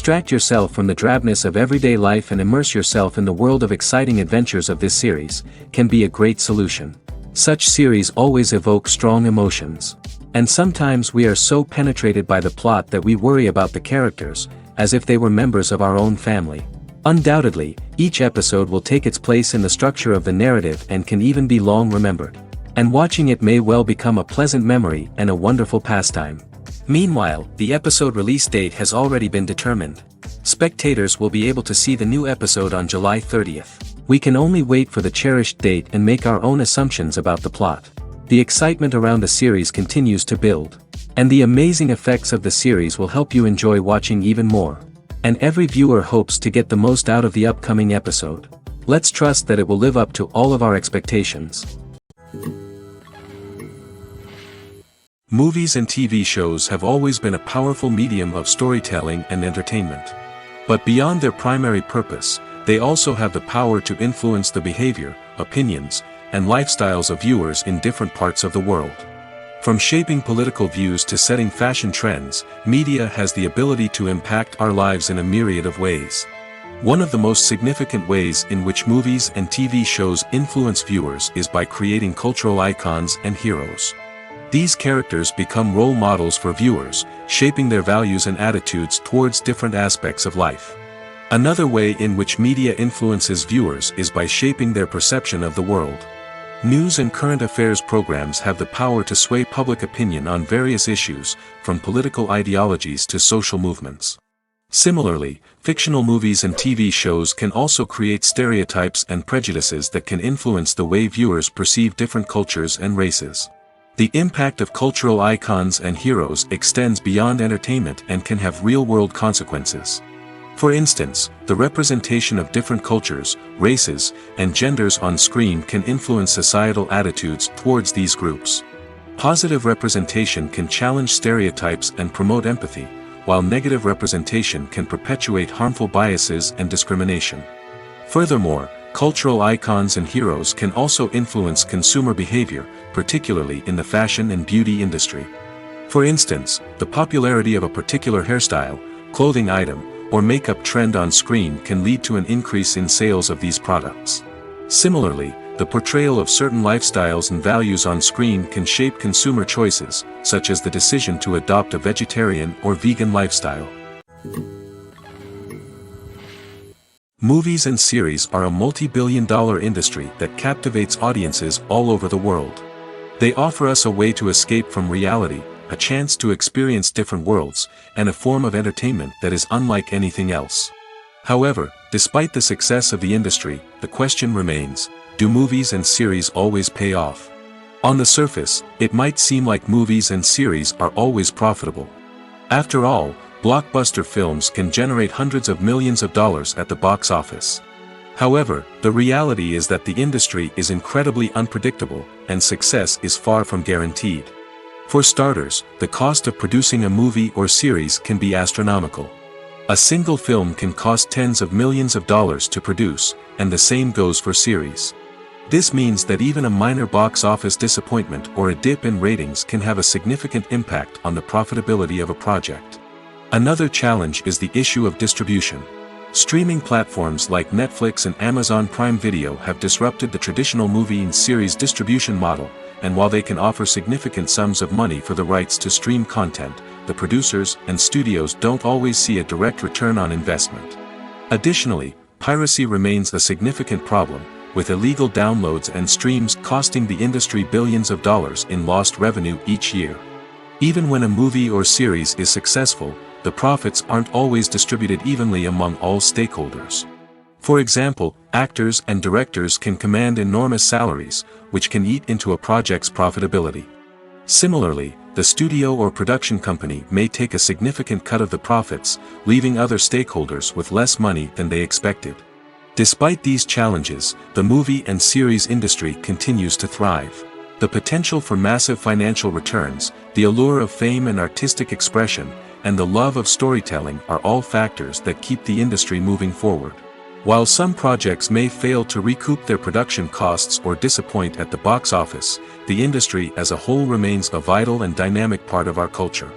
Distract yourself from the drabness of everyday life and immerse yourself in the world of exciting adventures of this series, can be a great solution. Such series always evoke strong emotions. And sometimes we are so penetrated by the plot that we worry about the characters, as if they were members of our own family. Undoubtedly, each episode will take its place in the structure of the narrative and can even be long remembered. And watching it may well become a pleasant memory and a wonderful pastime. Meanwhile, the episode release date has already been determined. Spectators will be able to see the new episode on July 30th. We can only wait for the cherished date and make our own assumptions about the plot. The excitement around the series continues to build. And the amazing effects of the series will help you enjoy watching even more. And every viewer hopes to get the most out of the upcoming episode. Let's trust that it will live up to all of our expectations. Movies and TV shows have always been a powerful medium of storytelling and entertainment. But beyond their primary purpose, they also have the power to influence the behavior, opinions, and lifestyles of viewers in different parts of the world. From shaping political views to setting fashion trends, media has the ability to impact our lives in a myriad of ways. One of the most significant ways in which movies and TV shows influence viewers is by creating cultural icons and heroes. These characters become role models for viewers, shaping their values and attitudes towards different aspects of life. Another way in which media influences viewers is by shaping their perception of the world. News and current affairs programs have the power to sway public opinion on various issues, from political ideologies to social movements. Similarly, fictional movies and TV shows can also create stereotypes and prejudices that can influence the way viewers perceive different cultures and races. The impact of cultural icons and heroes extends beyond entertainment and can have real-world consequences. For instance, the representation of different cultures, races, and genders on screen can influence societal attitudes towards these groups. Positive representation can challenge stereotypes and promote empathy, while negative representation can perpetuate harmful biases and discrimination. Furthermore, cultural icons and heroes can also influence consumer behavior, particularly in the fashion and beauty industry. For instance, the popularity of a particular hairstyle, clothing item, or makeup trend on screen can lead to an increase in sales of these products. Similarly, the portrayal of certain lifestyles and values on screen can shape consumer choices, such as the decision to adopt a vegetarian or vegan lifestyle. Movies and series are a multi-billion-dollar industry that captivates audiences all over the world. They offer us a way to escape from reality, a chance to experience different worlds, and a form of entertainment that is unlike anything else. However, despite the success of the industry, the question remains, do movies and series always pay off? On the surface, it might seem like movies and series are always profitable. After all, blockbuster films can generate hundreds of millions of dollars at the box office. However, the reality is that the industry is incredibly unpredictable, and success is far from guaranteed. For starters, the cost of producing a movie or series can be astronomical. A single film can cost tens of millions of dollars to produce, and the same goes for series. This means that even a minor box office disappointment or a dip in ratings can have a significant impact on the profitability of a project. Another challenge is the issue of distribution. Streaming platforms like Netflix and Amazon Prime Video have disrupted the traditional movie and series distribution model, and while they can offer significant sums of money for the rights to stream content, the producers and studios don't always see a direct return on investment. Additionally, piracy remains a significant problem, with illegal downloads and streams costing the industry billions of dollars in lost revenue each year. Even when a movie or series is successful, the profits aren't always distributed evenly among all stakeholders. For example, actors and directors can command enormous salaries, which can eat into a project's profitability. Similarly, the studio or production company may take a significant cut of the profits, leaving other stakeholders with less money than they expected. Despite these challenges, the movie and series industry continues to thrive. The potential for massive financial returns, the allure of fame and artistic expression, and the love of storytelling are all factors that keep the industry moving forward. While some projects may fail to recoup their production costs or disappoint at the box office, the industry as a whole remains a vital and dynamic part of our culture.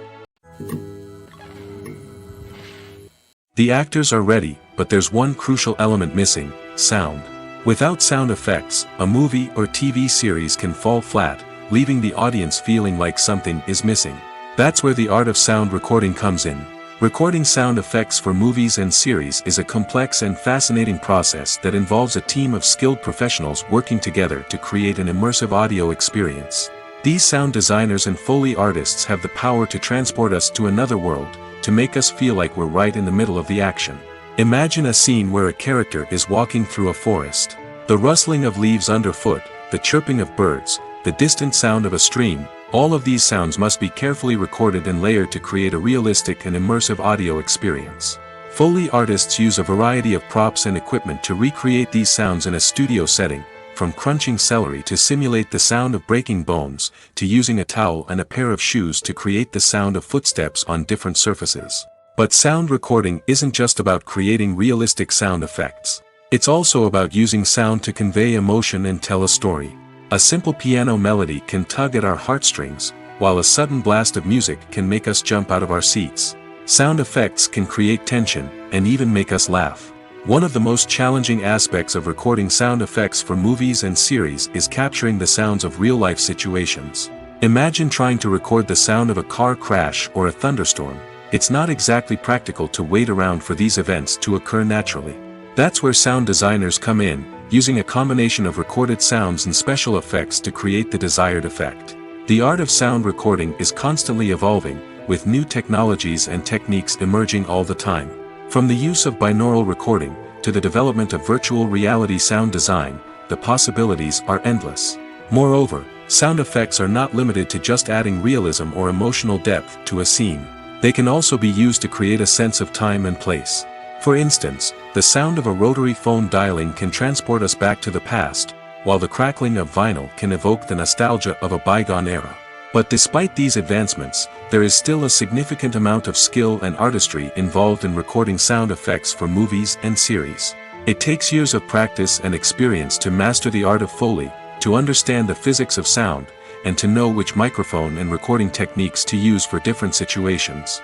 The actors are ready, but there's one crucial element missing: sound. Without sound effects, a movie or TV series can fall flat, leaving the audience feeling like something is missing. That's where the art of sound recording comes in. Recording sound effects for movies and series is a complex and fascinating process that involves a team of skilled professionals working together to create an immersive audio experience. These sound designers and Foley artists have the power to transport us to another world, to make us feel like we're right in the middle of the action. Imagine a scene where a character is walking through a forest. The rustling of leaves underfoot, the chirping of birds, the distant sound of a stream, all of these sounds must be carefully recorded and layered to create a realistic and immersive audio experience. Foley artists use a variety of props and equipment to recreate these sounds in a studio setting, from crunching celery to simulate the sound of breaking bones, to using a towel and a pair of shoes to create the sound of footsteps on different surfaces. But sound recording isn't just about creating realistic sound effects. It's also about using sound to convey emotion and tell a story. A simple piano melody can tug at our heartstrings, while a sudden blast of music can make us jump out of our seats. Sound effects can create tension, and even make us laugh. One of the most challenging aspects of recording sound effects for movies and series is capturing the sounds of real-life situations. Imagine trying to record the sound of a car crash or a thunderstorm. It's not exactly practical to wait around for these events to occur naturally. That's where sound designers come in, using a combination of recorded sounds and special effects to create the desired effect. The art of sound recording is constantly evolving, with new technologies and techniques emerging all the time. From the use of binaural recording, to the development of virtual reality sound design, the possibilities are endless. Moreover, sound effects are not limited to just adding realism or emotional depth to a scene. They can also be used to create a sense of time and place. For instance, the sound of a rotary phone dialing can transport us back to the past, while the crackling of vinyl can evoke the nostalgia of a bygone era. But despite these advancements, there is still a significant amount of skill and artistry involved in recording sound effects for movies and series. It takes years of practice and experience to master the art of Foley, to understand the physics of sound, and to know which microphone and recording techniques to use for different situations.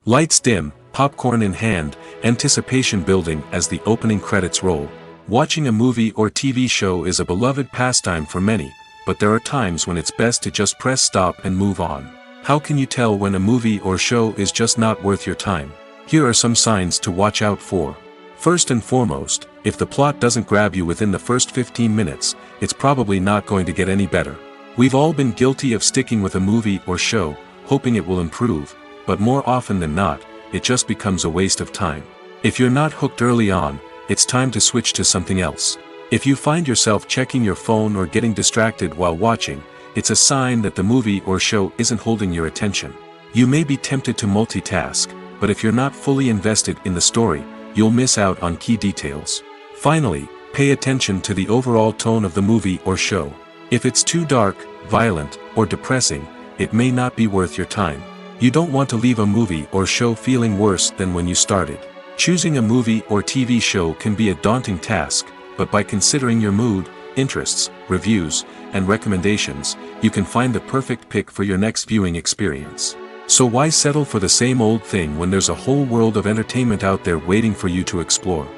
Lights dim, popcorn in hand, anticipation building as the opening credits roll. Watching a movie or TV show is a beloved pastime for many, but there are times when it's best to just press stop and move on. How can you tell when a movie or show is just not worth your time? Here are some signs to watch out for. First and foremost, if the plot doesn't grab you within the first 15 minutes, it's probably not going to get any better. We've all been guilty of sticking with a movie or show, hoping it will improve, but more often than not, it just becomes a waste of time. If you're not hooked early on, it's time to switch to something else. If you find yourself checking your phone or getting distracted while watching, it's a sign that the movie or show isn't holding your attention. You may be tempted to multitask, but if you're not fully invested in the story, you'll miss out on key details. Finally, pay attention to the overall tone of the movie or show. If it's too dark, violent, or depressing, it may not be worth your time. You don't want to leave a movie or show feeling worse than when you started. Choosing a movie or TV show can be a daunting task, but by considering your mood, interests, reviews, and recommendations, you can find the perfect pick for your next viewing experience. So why settle for the same old thing when there's a whole world of entertainment out there waiting for you to explore?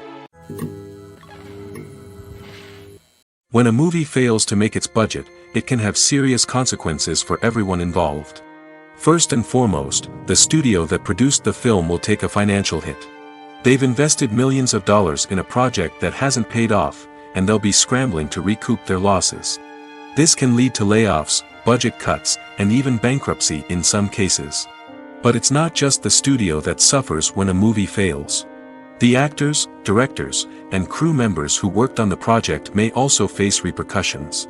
When a movie fails to make its budget, it can have serious consequences for everyone involved. First and foremost, the studio that produced the film will take a financial hit. They've invested millions of dollars in a project that hasn't paid off, and they'll be scrambling to recoup their losses. This can lead to layoffs, budget cuts, and even bankruptcy in some cases. But it's not just the studio that suffers when a movie fails. The actors, directors, and crew members who worked on the project may also face repercussions.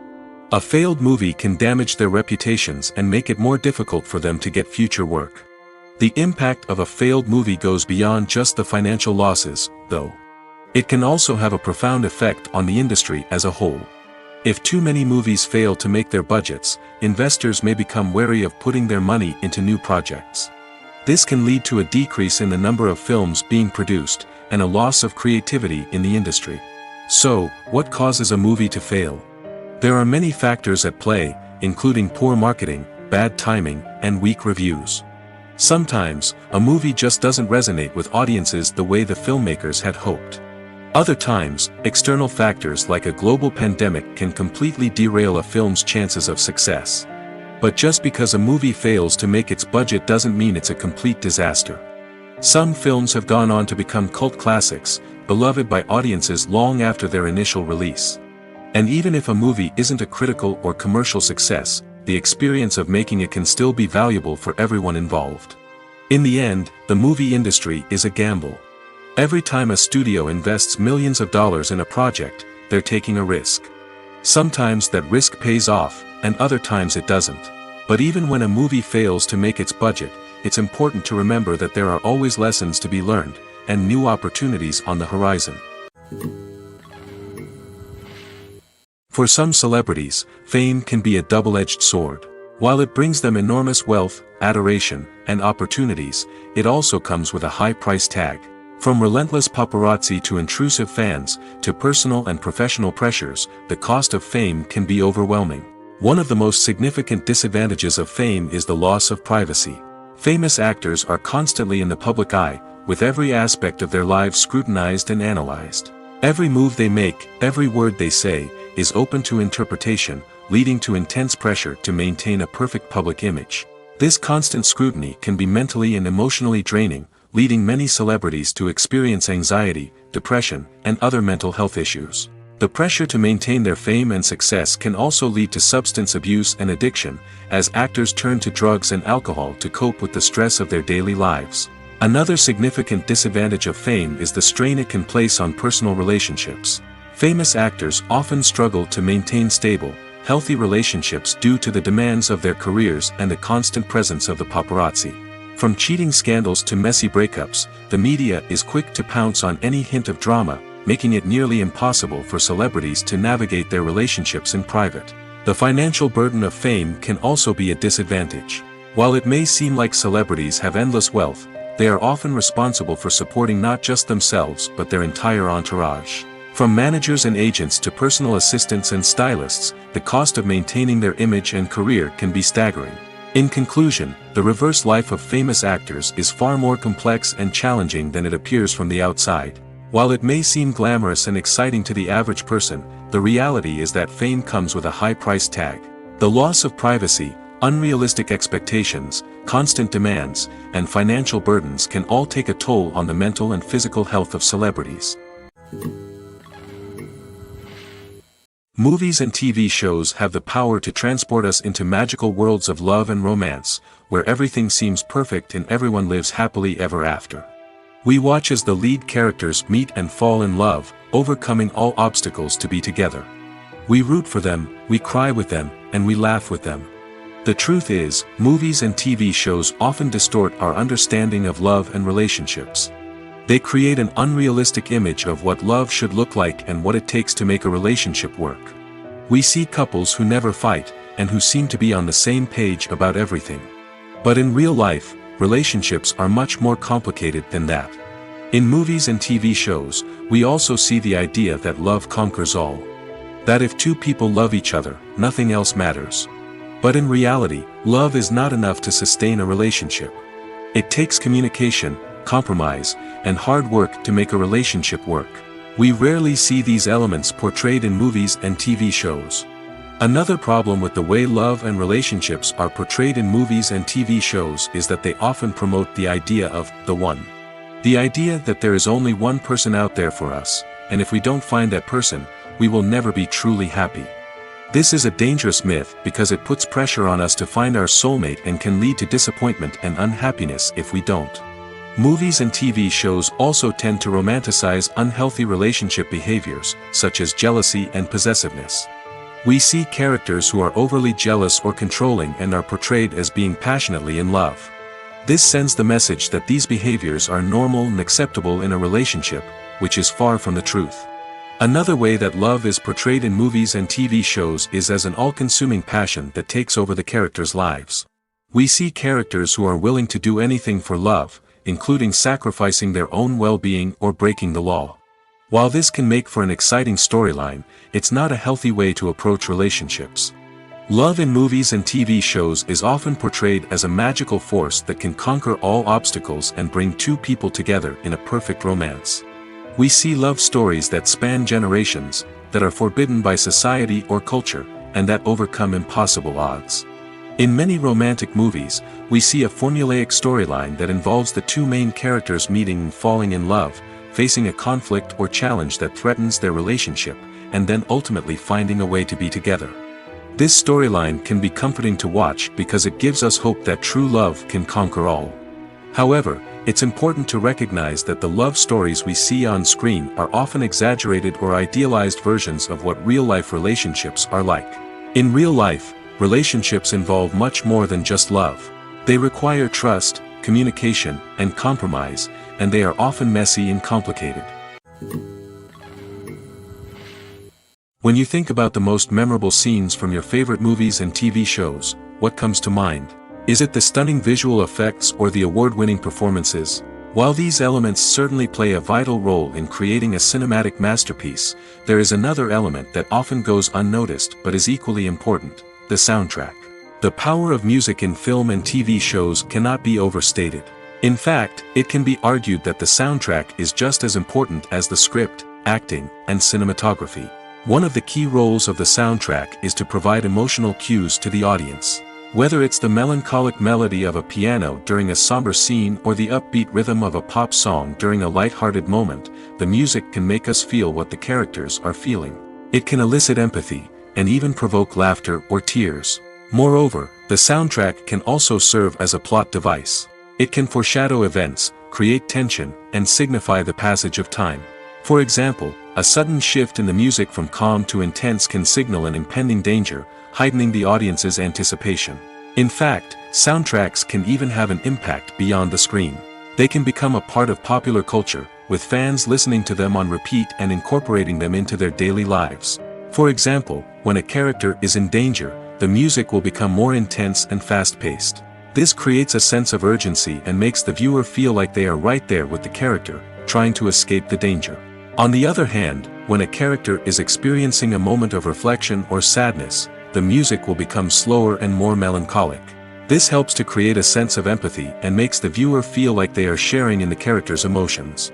A failed movie can damage their reputations and make it more difficult for them to get future work. The impact of a failed movie goes beyond just the financial losses, though. It can also have a profound effect on the industry as a whole. If too many movies fail to make their budgets, investors may become wary of putting their money into new projects. This can lead to a decrease in the number of films being produced, and a loss of creativity in the industry. So, what causes a movie to fail? There are many factors at play, including poor marketing, bad timing, and weak reviews. Sometimes, a movie just doesn't resonate with audiences the way the filmmakers had hoped. Other times, external factors like a global pandemic can completely derail a film's chances of success. But just because a movie fails to make its budget doesn't mean it's a complete disaster. Some films have gone on to become cult classics, beloved by audiences long after their initial release. And even if a movie isn't a critical or commercial success, the experience of making it can still be valuable for everyone involved. In the end, the movie industry is a gamble. Every time a studio invests millions of dollars in a project, they're taking a risk. Sometimes that risk pays off, and other times it doesn't. But even when a movie fails to make its budget, it's important to remember that there are always lessons to be learned, and new opportunities on the horizon. For some celebrities, fame can be a double-edged sword. While it brings them enormous wealth, adoration, and opportunities, it also comes with a high price tag. From relentless paparazzi to intrusive fans, to personal and professional pressures, the cost of fame can be overwhelming. One of the most significant disadvantages of fame is the loss of privacy. Famous actors are constantly in the public eye, with every aspect of their lives scrutinized and analyzed. Every move they make, every word they say, is open to interpretation, leading to intense pressure to maintain a perfect public image. This constant scrutiny can be mentally and emotionally draining, leading many celebrities to experience anxiety, depression, and other mental health issues. The pressure to maintain their fame and success can also lead to substance abuse and addiction, as actors turn to drugs and alcohol to cope with the stress of their daily lives. Another significant disadvantage of fame is the strain it can place on personal relationships. Famous actors often struggle to maintain stable, healthy relationships due to the demands of their careers and the constant presence of the paparazzi. From cheating scandals to messy breakups, the media is quick to pounce on any hint of drama, making it nearly impossible for celebrities to navigate their relationships in private. The financial burden of fame can also be a disadvantage. While it may seem like celebrities have endless wealth, they are often responsible for supporting not just themselves but their entire entourage. From managers and agents to personal assistants and stylists, the cost of maintaining their image and career can be staggering. In conclusion, the reverse life of famous actors is far more complex and challenging than it appears from the outside. While it may seem glamorous and exciting to the average person, the reality is that fame comes with a high price tag. The loss of privacy, unrealistic expectations, constant demands, and financial burdens can all take a toll on the mental and physical health of celebrities. Movies and TV shows have the power to transport us into magical worlds of love and romance, where everything seems perfect and everyone lives happily ever after. We watch as the lead characters meet and fall in love, overcoming all obstacles to be together. We root for them, we cry with them, and we laugh with them. The truth is, movies and TV shows often distort our understanding of love and relationships. They create an unrealistic image of what love should look like and what it takes to make a relationship work. We see couples who never fight, and who seem to be on the same page about everything. But in real life, relationships are much more complicated than that. In movies and TV shows, we also see the idea that love conquers all. That if two people love each other, nothing else matters. But in reality, love is not enough to sustain a relationship. It takes communication, compromise, and hard work to make a relationship work. We rarely see these elements portrayed in movies and TV shows. Another problem with the way love and relationships are portrayed in movies and TV shows is that they often promote the idea of the one. The idea that there is only one person out there for us, and if we don't find that person, we will never be truly happy. This is a dangerous myth because it puts pressure on us to find our soulmate and can lead to disappointment and unhappiness if we don't. Movies and TV shows also tend to romanticize unhealthy relationship behaviors, such as jealousy and possessiveness. We see characters who are overly jealous or controlling and are portrayed as being passionately in love. This sends the message that these behaviors are normal and acceptable in a relationship, which is far from the truth. Another way that love is portrayed in movies and TV shows is as an all-consuming passion that takes over the characters' lives. We see characters who are willing to do anything for love, including sacrificing their own well-being or breaking the law. While this can make for an exciting storyline, it's not a healthy way to approach relationships. Love in movies and TV shows is often portrayed as a magical force that can conquer all obstacles and bring two people together in a perfect romance. We see love stories that span generations, that are forbidden by society or culture, and that overcome impossible odds. In many romantic movies, we see a formulaic storyline that involves the two main characters meeting and falling in love, facing a conflict or challenge that threatens their relationship, and then ultimately finding a way to be together. This storyline can be comforting to watch because it gives us hope that true love can conquer all. However, it's important to recognize that the love stories we see on screen are often exaggerated or idealized versions of what real-life relationships are like. In real life, relationships involve much more than just love. They require trust, communication, and compromise, and they are often messy and complicated. When you think about the most memorable scenes from your favorite movies and TV shows, what comes to mind? Is it the stunning visual effects or the award-winning performances? While these elements certainly play a vital role in creating a cinematic masterpiece, there is another element that often goes unnoticed but is equally important: the soundtrack. The power of music in film and TV shows cannot be overstated. In fact, it can be argued that the soundtrack is just as important as the script, acting, and cinematography. One of the key roles of the soundtrack is to provide emotional cues to the audience. Whether it's the melancholic melody of a piano during a somber scene or the upbeat rhythm of a pop song during a light-hearted moment, the music can make us feel what the characters are feeling. It can elicit empathy, and even provoke laughter or tears. Moreover, the soundtrack can also serve as a plot device. It can foreshadow events, create tension, and signify the passage of time. For example, a sudden shift in the music from calm to intense can signal an impending danger, heightening the audience's anticipation. In fact, soundtracks can even have an impact beyond the screen. They can become a part of popular culture, with fans listening to them on repeat and incorporating them into their daily lives. For example, when a character is in danger, the music will become more intense and fast-paced. This creates a sense of urgency and makes the viewer feel like they are right there with the character, trying to escape the danger. On the other hand, when a character is experiencing a moment of reflection or sadness, the music will become slower and more melancholic. This helps to create a sense of empathy and makes the viewer feel like they are sharing in the character's emotions.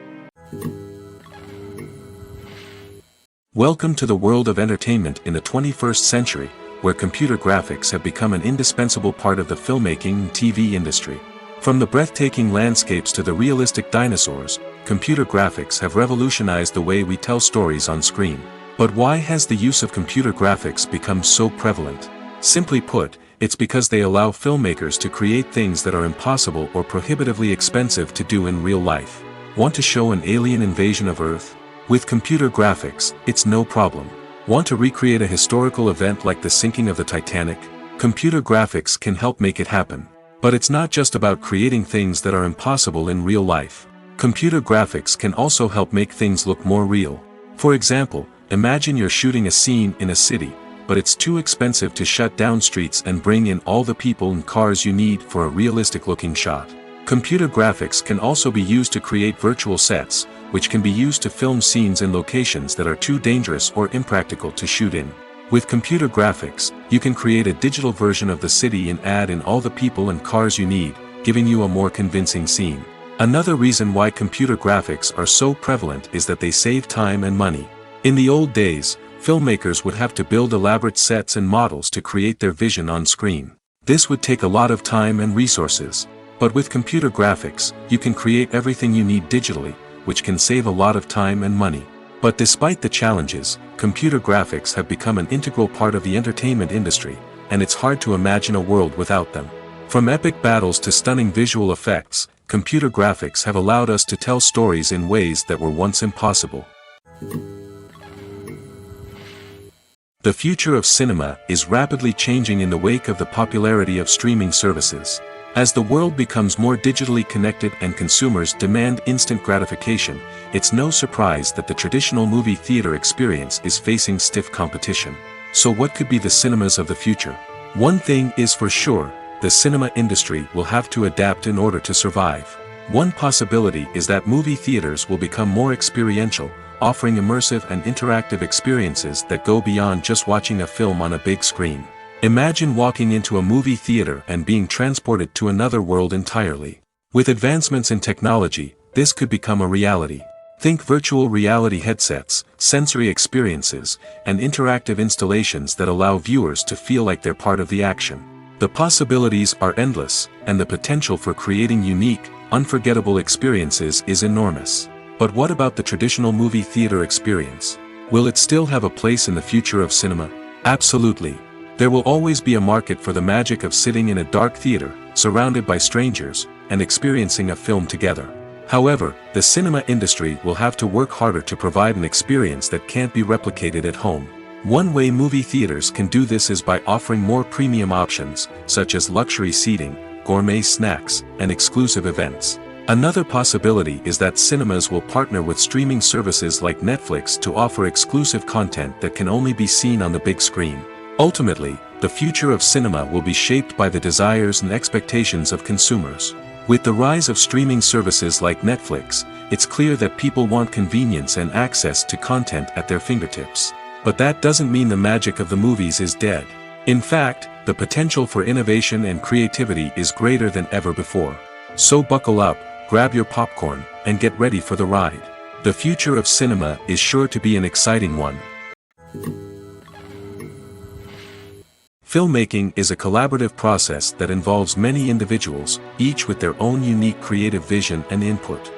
Welcome to the world of entertainment in the 21st century, where computer graphics have become an indispensable part of the filmmaking and TV industry. From the breathtaking landscapes to the realistic dinosaurs, computer graphics have revolutionized the way we tell stories on screen. But why has the use of computer graphics become so prevalent? Simply put, it's because they allow filmmakers to create things that are impossible or prohibitively expensive to do in real life. Want to show an alien invasion of Earth? With computer graphics, it's no problem. Want to recreate a historical event like the sinking of the Titanic? Computer graphics can help make it happen. But it's not just about creating things that are impossible in real life. Computer graphics can also help make things look more real. For example, imagine you're shooting a scene in a city, but it's too expensive to shut down streets and bring in all the people and cars you need for a realistic-looking shot. Computer graphics can also be used to create virtual sets, which can be used to film scenes in locations that are too dangerous or impractical to shoot in. With computer graphics, you can create a digital version of the city and add in all the people and cars you need, giving you a more convincing scene. Another reason why computer graphics are so prevalent is that they save time and money. In the old days, filmmakers would have to build elaborate sets and models to create their vision on screen. This would take a lot of time and resources. But with computer graphics, you can create everything you need digitally, which can save a lot of time and money. But despite the challenges, computer graphics have become an integral part of the entertainment industry, and it's hard to imagine a world without them. From epic battles to stunning visual effects, computer graphics have allowed us to tell stories in ways that were once impossible. The future of cinema is rapidly changing in the wake of the popularity of streaming services. As the world becomes more digitally connected and consumers demand instant gratification, it's no surprise that the traditional movie theater experience is facing stiff competition. So what could be the cinemas of the future? One thing is for sure, the cinema industry will have to adapt in order to survive. One possibility is that movie theaters will become more experiential, offering immersive and interactive experiences that go beyond just watching a film on a big screen. Imagine walking into a movie theater and being transported to another world entirely. With advancements in technology, this could become a reality. Think virtual reality headsets, sensory experiences, and interactive installations that allow viewers to feel like they're part of the action. The possibilities are endless, and the potential for creating unique, unforgettable experiences is enormous. But what about the traditional movie theater experience? Will it still have a place in the future of cinema? Absolutely. There will always be a market for the magic of sitting in a dark theater, surrounded by strangers, and experiencing a film together. However, the cinema industry will have to work harder to provide an experience that can't be replicated at home. One way movie theaters can do this is by offering more premium options, such as luxury seating, gourmet snacks, and exclusive events. Another possibility is that cinemas will partner with streaming services like Netflix to offer exclusive content that can only be seen on the big screen. Ultimately, the future of cinema will be shaped by the desires and expectations of consumers. With the rise of streaming services like Netflix, it's clear that people want convenience and access to content at their fingertips. But that doesn't mean the magic of the movies is dead. In fact, the potential for innovation and creativity is greater than ever before. So buckle up, grab your popcorn, and get ready for the ride. The future of cinema is sure to be an exciting one. Filmmaking is a collaborative process that involves many individuals, each with their own unique creative vision and input.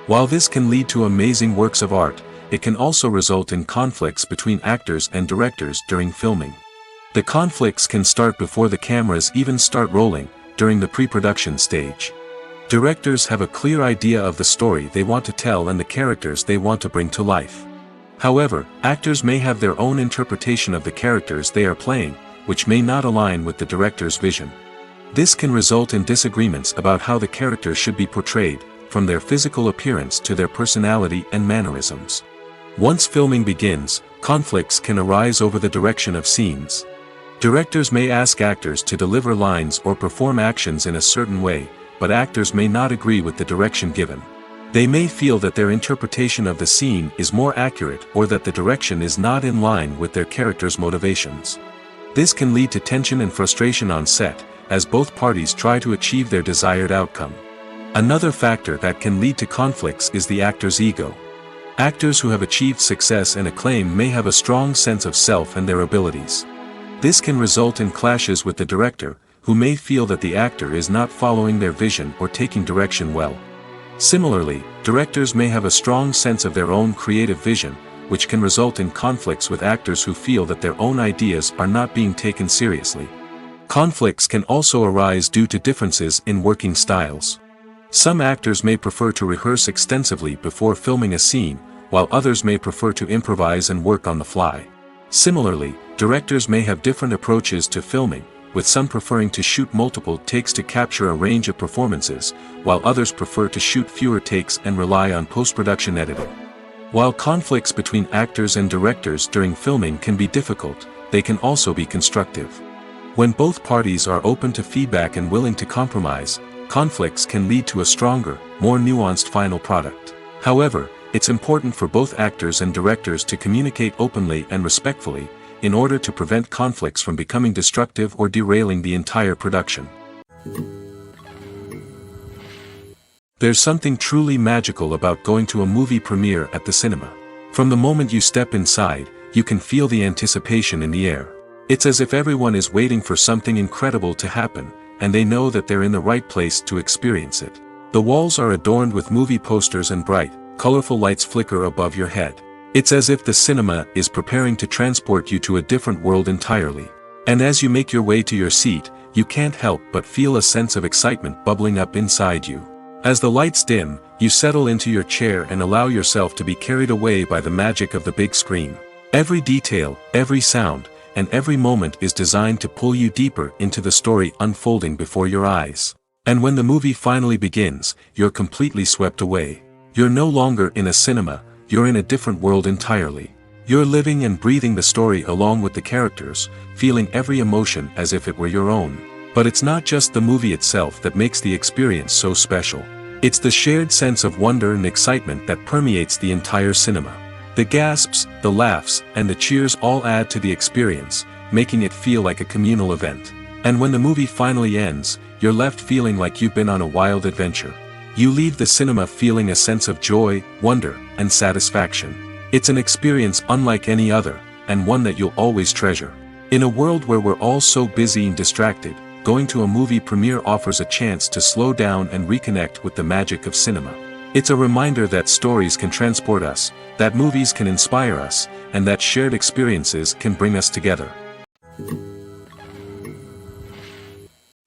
While this can lead to amazing works of art, it can also result in conflicts between actors and directors during filming. The conflicts can start before the cameras even start rolling, during the pre-production stage. Directors have a clear idea of the story they want to tell and the characters they want to bring to life. However, actors may have their own interpretation of the characters they are playing, which may not align with the director's vision. This can result in disagreements about how the characters should be portrayed, from their physical appearance to their personality and mannerisms. Once filming begins, conflicts can arise over the direction of scenes. Directors may ask actors to deliver lines or perform actions in a certain way, but actors may not agree with the direction given. They may feel that their interpretation of the scene is more accurate or that the direction is not in line with their character's motivations. This can lead to tension and frustration on set, as both parties try to achieve their desired outcome. Another factor that can lead to conflicts is the actor's ego. Actors who have achieved success and acclaim may have a strong sense of self and their abilities. This can result in clashes with the director, who may feel that the actor is not following their vision or taking direction well. Similarly, directors may have a strong sense of their own creative vision, which can result in conflicts with actors who feel that their own ideas are not being taken seriously. Conflicts can also arise due to differences in working styles. Some actors may prefer to rehearse extensively before filming a scene, while others may prefer to improvise and work on the fly. Similarly, directors may have different approaches to filming, with some preferring to shoot multiple takes to capture a range of performances, while others prefer to shoot fewer takes and rely on post-production editing. While conflicts between actors and directors during filming can be difficult, they can also be constructive. When both parties are open to feedback and willing to compromise, conflicts can lead to a stronger, more nuanced final product. However, it's important for both actors and directors to communicate openly and respectfully, in order to prevent conflicts from becoming destructive or derailing the entire production. There's something truly magical about going to a movie premiere at the cinema. From the moment you step inside, you can feel the anticipation in the air. It's as if everyone is waiting for something incredible to happen, and they know that they're in the right place to experience it. The walls are adorned with movie posters and bright, colorful lights flicker above your head. It's as if the cinema is preparing to transport you to a different world entirely. And as you make your way to your seat, you can't help but feel a sense of excitement bubbling up inside you. As the lights dim, you settle into your chair and allow yourself to be carried away by the magic of the big screen. Every detail, every sound, and every moment is designed to pull you deeper into the story unfolding before your eyes. And when the movie finally begins, you're completely swept away. You're no longer in a cinema, you're in a different world entirely. You're living and breathing the story along with the characters, feeling every emotion as if it were your own. But it's not just the movie itself that makes the experience so special. It's the shared sense of wonder and excitement that permeates the entire cinema. The gasps, the laughs, and the cheers all add to the experience, making it feel like a communal event. And when the movie finally ends, you're left feeling like you've been on a wild adventure. You leave the cinema feeling a sense of joy, wonder, and satisfaction. It's an experience unlike any other, and one that you'll always treasure. In a world where we're all so busy and distracted, going to a movie premiere offers a chance to slow down and reconnect with the magic of cinema. It's a reminder that stories can transport us, that movies can inspire us, and that shared experiences can bring us together.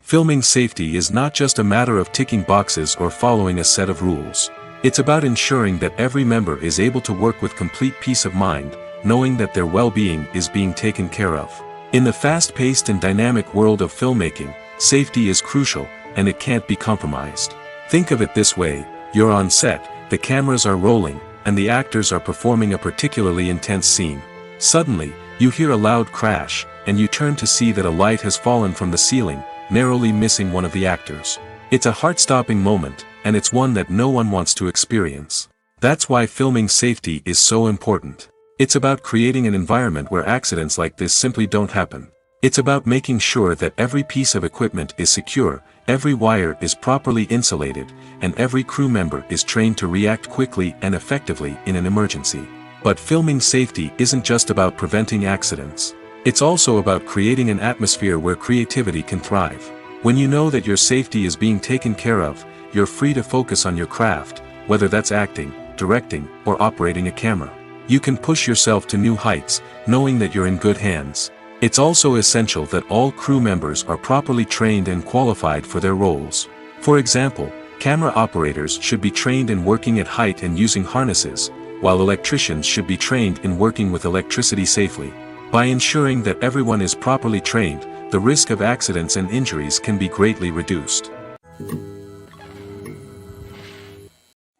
Filming safety is not just a matter of ticking boxes or following a set of rules. It's about ensuring that every member is able to work with complete peace of mind, knowing that their well-being is being taken care of. In the fast-paced and dynamic world of filmmaking, safety is crucial, and it can't be compromised. Think of it this way: you're on set, the cameras are rolling, and the actors are performing a particularly intense scene. Suddenly, you hear a loud crash, and you turn to see that a light has fallen from the ceiling, narrowly missing one of the actors. It's a heart-stopping moment, and it's one that no one wants to experience. That's why filming safety is so important. It's about creating an environment where accidents like this simply don't happen. It's about making sure that every piece of equipment is secure, every wire is properly insulated, and every crew member is trained to react quickly and effectively in an emergency. But filming safety isn't just about preventing accidents. It's also about creating an atmosphere where creativity can thrive. When you know that your safety is being taken care of, you're free to focus on your craft, whether that's acting, directing, or operating a camera. You can push yourself to new heights, knowing that you're in good hands. It's also essential that all crew members are properly trained and qualified for their roles. For example, camera operators should be trained in working at height and using harnesses, while electricians should be trained in working with electricity safely. By ensuring that everyone is properly trained, the risk of accidents and injuries can be greatly reduced.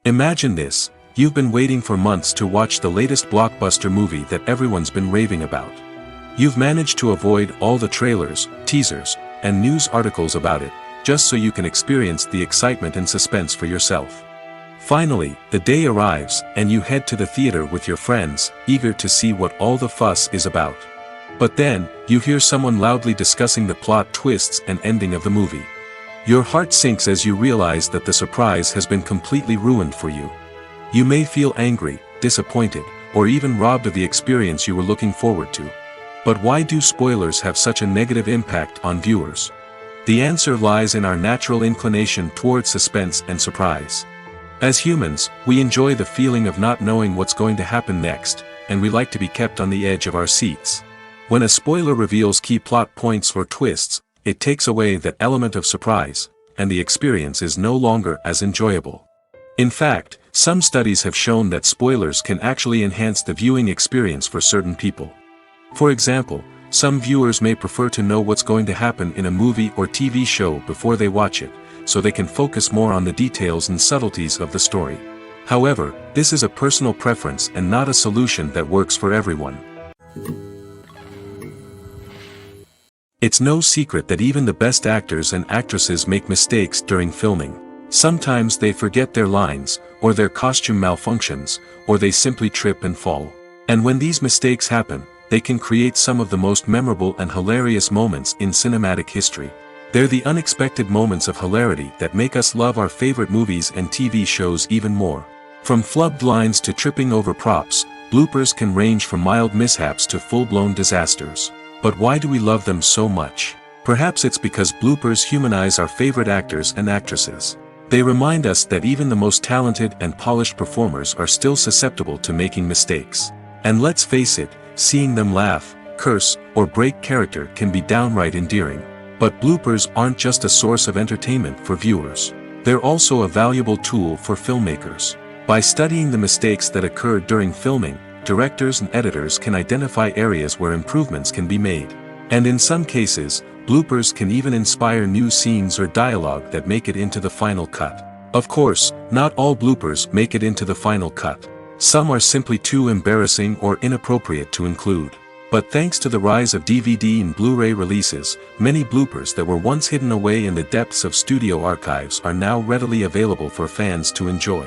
Imagine this: you've been waiting for months to watch the latest blockbuster movie that everyone's been raving about. You've managed to avoid all the trailers, teasers, and news articles about it, just so you can experience the excitement and suspense for yourself. Finally, the day arrives, and you head to the theater with your friends, eager to see what all the fuss is about. But then, you hear someone loudly discussing the plot twists and ending of the movie. Your heart sinks as you realize that the surprise has been completely ruined for you. You may feel angry, disappointed, or even robbed of the experience you were looking forward to. But why do spoilers have such a negative impact on viewers? The answer lies in our natural inclination toward suspense and surprise. As humans, we enjoy the feeling of not knowing what's going to happen next, and we like to be kept on the edge of our seats. When a spoiler reveals key plot points or twists, it takes away that element of surprise, and the experience is no longer as enjoyable. In fact, some studies have shown that spoilers can actually enhance the viewing experience for certain people. For example, some viewers may prefer to know what's going to happen in a movie or TV show before they watch it, so they can focus more on the details and subtleties of the story. However, this is a personal preference and not a solution that works for everyone. It's no secret that even the best actors and actresses make mistakes during filming. Sometimes they forget their lines, or their costume malfunctions, or they simply trip and fall. And when these mistakes happen, they can create some of the most memorable and hilarious moments in cinematic history. They're the unexpected moments of hilarity that make us love our favorite movies and TV shows even more. From flubbed lines to tripping over props, bloopers can range from mild mishaps to full-blown disasters. But why do we love them so much? Perhaps it's because bloopers humanize our favorite actors and actresses. They remind us that even the most talented and polished performers are still susceptible to making mistakes. And let's face it, seeing them laugh, curse, or break character can be downright endearing. But bloopers aren't just a source of entertainment for viewers. They're also a valuable tool for filmmakers. By studying the mistakes that occurred during filming, directors and editors can identify areas where improvements can be made. And in some cases, bloopers can even inspire new scenes or dialogue that make it into the final cut. Of course, not all bloopers make it into the final cut. Some are simply too embarrassing or inappropriate to include. But thanks to the rise of DVD and Blu-ray releases, many bloopers that were once hidden away in the depths of studio archives are now readily available for fans to enjoy.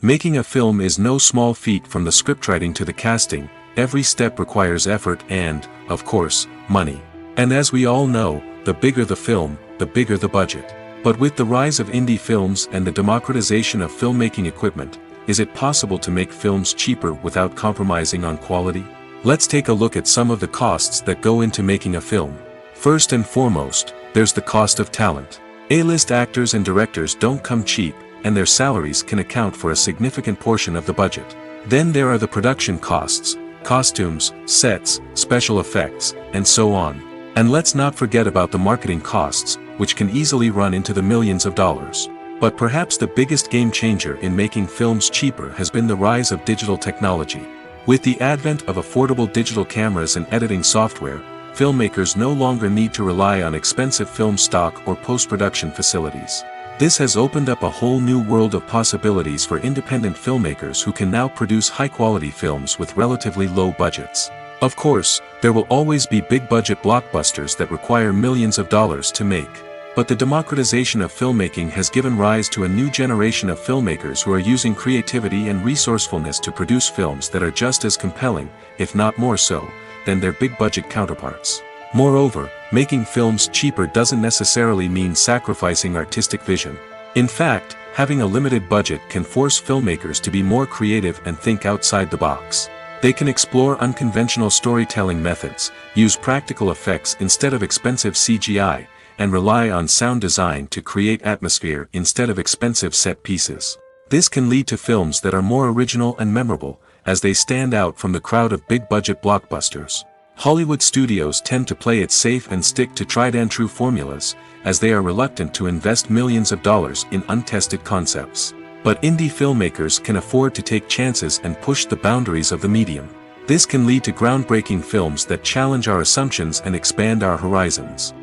Making a film is no small feat. From the scriptwriting to the casting, every step requires effort and, of course, money. And as we all know, the bigger the film, the bigger the budget. But with the rise of indie films and the democratization of filmmaking equipment, is it possible to make films cheaper without compromising on quality? Let's take a look at some of the costs that go into making a film. First and foremost, there's the cost of talent. A-list actors and directors don't come cheap, and their salaries can account for a significant portion of the budget. Then there are the production costs, costumes, sets, special effects, and so on. And let's not forget about the marketing costs, which can easily run into the millions of dollars. But perhaps the biggest game changer in making films cheaper has been the rise of digital technology. With the advent of affordable digital cameras and editing software, filmmakers no longer need to rely on expensive film stock or post-production facilities. This has opened up a whole new world of possibilities for independent filmmakers who can now produce high-quality films with relatively low budgets. Of course, there will always be big-budget blockbusters that require millions of dollars to make. But the democratization of filmmaking has given rise to a new generation of filmmakers who are using creativity and resourcefulness to produce films that are just as compelling, if not more so, than their big-budget counterparts. Moreover, making films cheaper doesn't necessarily mean sacrificing artistic vision. In fact, having a limited budget can force filmmakers to be more creative and think outside the box. They can explore unconventional storytelling methods, use practical effects instead of expensive CGI, and rely on sound design to create atmosphere instead of expensive set pieces. This can lead to films that are more original and memorable, as they stand out from the crowd of big-budget blockbusters. Hollywood studios tend to play it safe and stick to tried-and-true formulas, as they are reluctant to invest millions of dollars in untested concepts. But indie filmmakers can afford to take chances and push the boundaries of the medium. This can lead to groundbreaking films that challenge our assumptions and expand our horizons.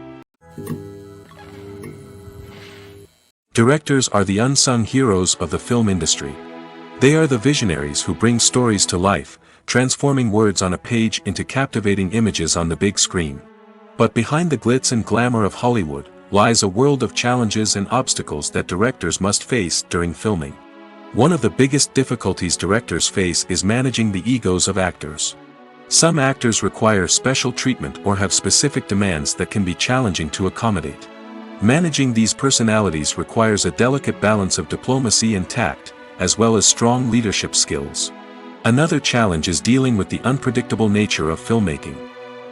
Directors are the unsung heroes of the film industry. They are the visionaries who bring stories to life, transforming words on a page into captivating images on the big screen. But behind the glitz and glamour of Hollywood lies a world of challenges and obstacles that directors must face during filming. One of the biggest difficulties directors face is managing the egos of actors. Some actors require special treatment or have specific demands that can be challenging to accommodate. Managing these personalities requires a delicate balance of diplomacy and tact, as well as strong leadership skills. Another challenge is dealing with the unpredictable nature of filmmaking.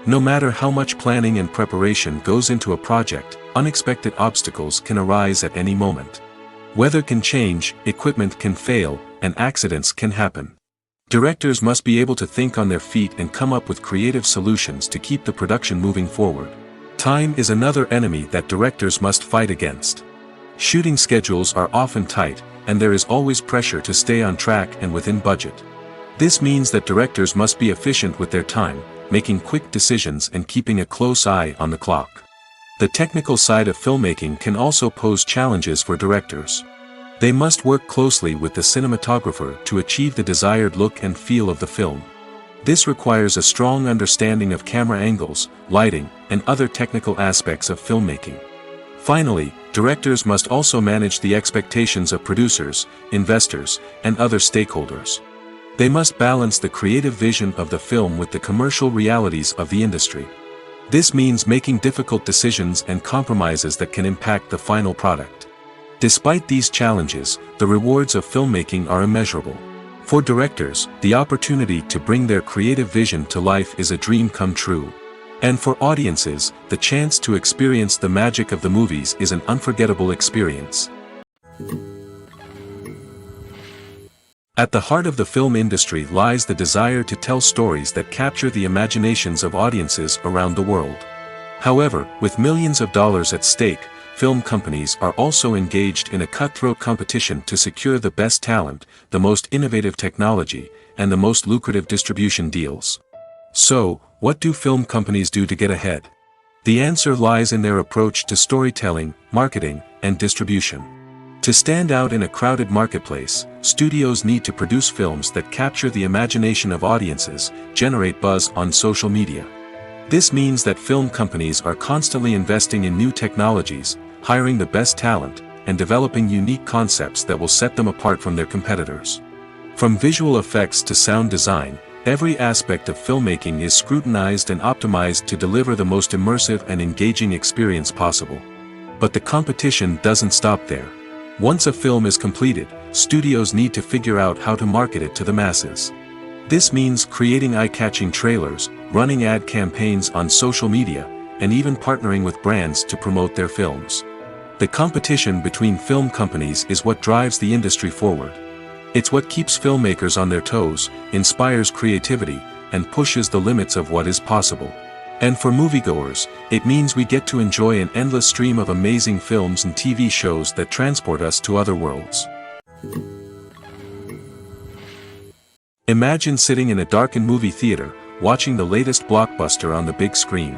No matter how much planning and preparation goes into a project, unexpected obstacles can arise at any moment. Weather can change, equipment can fail, and accidents can happen. Directors must be able to think on their feet and come up with creative solutions to keep the production moving forward. Time is another enemy that directors must fight against. Shooting schedules are often tight, and there is always pressure to stay on track and within budget. This means that directors must be efficient with their time, making quick decisions and keeping a close eye on the clock. The technical side of filmmaking can also pose challenges for directors. They must work closely with the cinematographer to achieve the desired look and feel of the film. This requires a strong understanding of camera angles, lighting, and other technical aspects of filmmaking. Finally, directors must also manage the expectations of producers, investors, and other stakeholders. They must balance the creative vision of the film with the commercial realities of the industry. This means making difficult decisions and compromises that can impact the final product. Despite these challenges, the rewards of filmmaking are immeasurable. For directors, the opportunity to bring their creative vision to life is a dream come true. And for audiences, the chance to experience the magic of the movies is an unforgettable experience. At the heart of the film industry lies the desire to tell stories that capture the imaginations of audiences around the world. However, with millions of dollars at stake, film companies are also engaged in a cutthroat competition to secure the best talent, the most innovative technology, and the most lucrative distribution deals. So, what do film companies do to get ahead? The answer lies in their approach to storytelling, marketing, and distribution. To stand out in a crowded marketplace, studios need to produce films that capture the imagination of audiences, generate buzz on social media. This means that film companies are constantly investing in new technologies, hiring the best talent, and developing unique concepts that will set them apart from their competitors. From visual effects to sound design, every aspect of filmmaking is scrutinized and optimized to deliver the most immersive and engaging experience possible. But the competition doesn't stop there. Once a film is completed, studios need to figure out how to market it to the masses. This means creating eye-catching trailers, running ad campaigns on social media, and even partnering with brands to promote their films. The competition between film companies is what drives the industry forward. It's what keeps filmmakers on their toes, inspires creativity, and pushes the limits of what is possible. And for moviegoers, it means we get to enjoy an endless stream of amazing films and TV shows that transport us to other worlds. Imagine sitting in a darkened movie theater, watching the latest blockbuster on the big screen.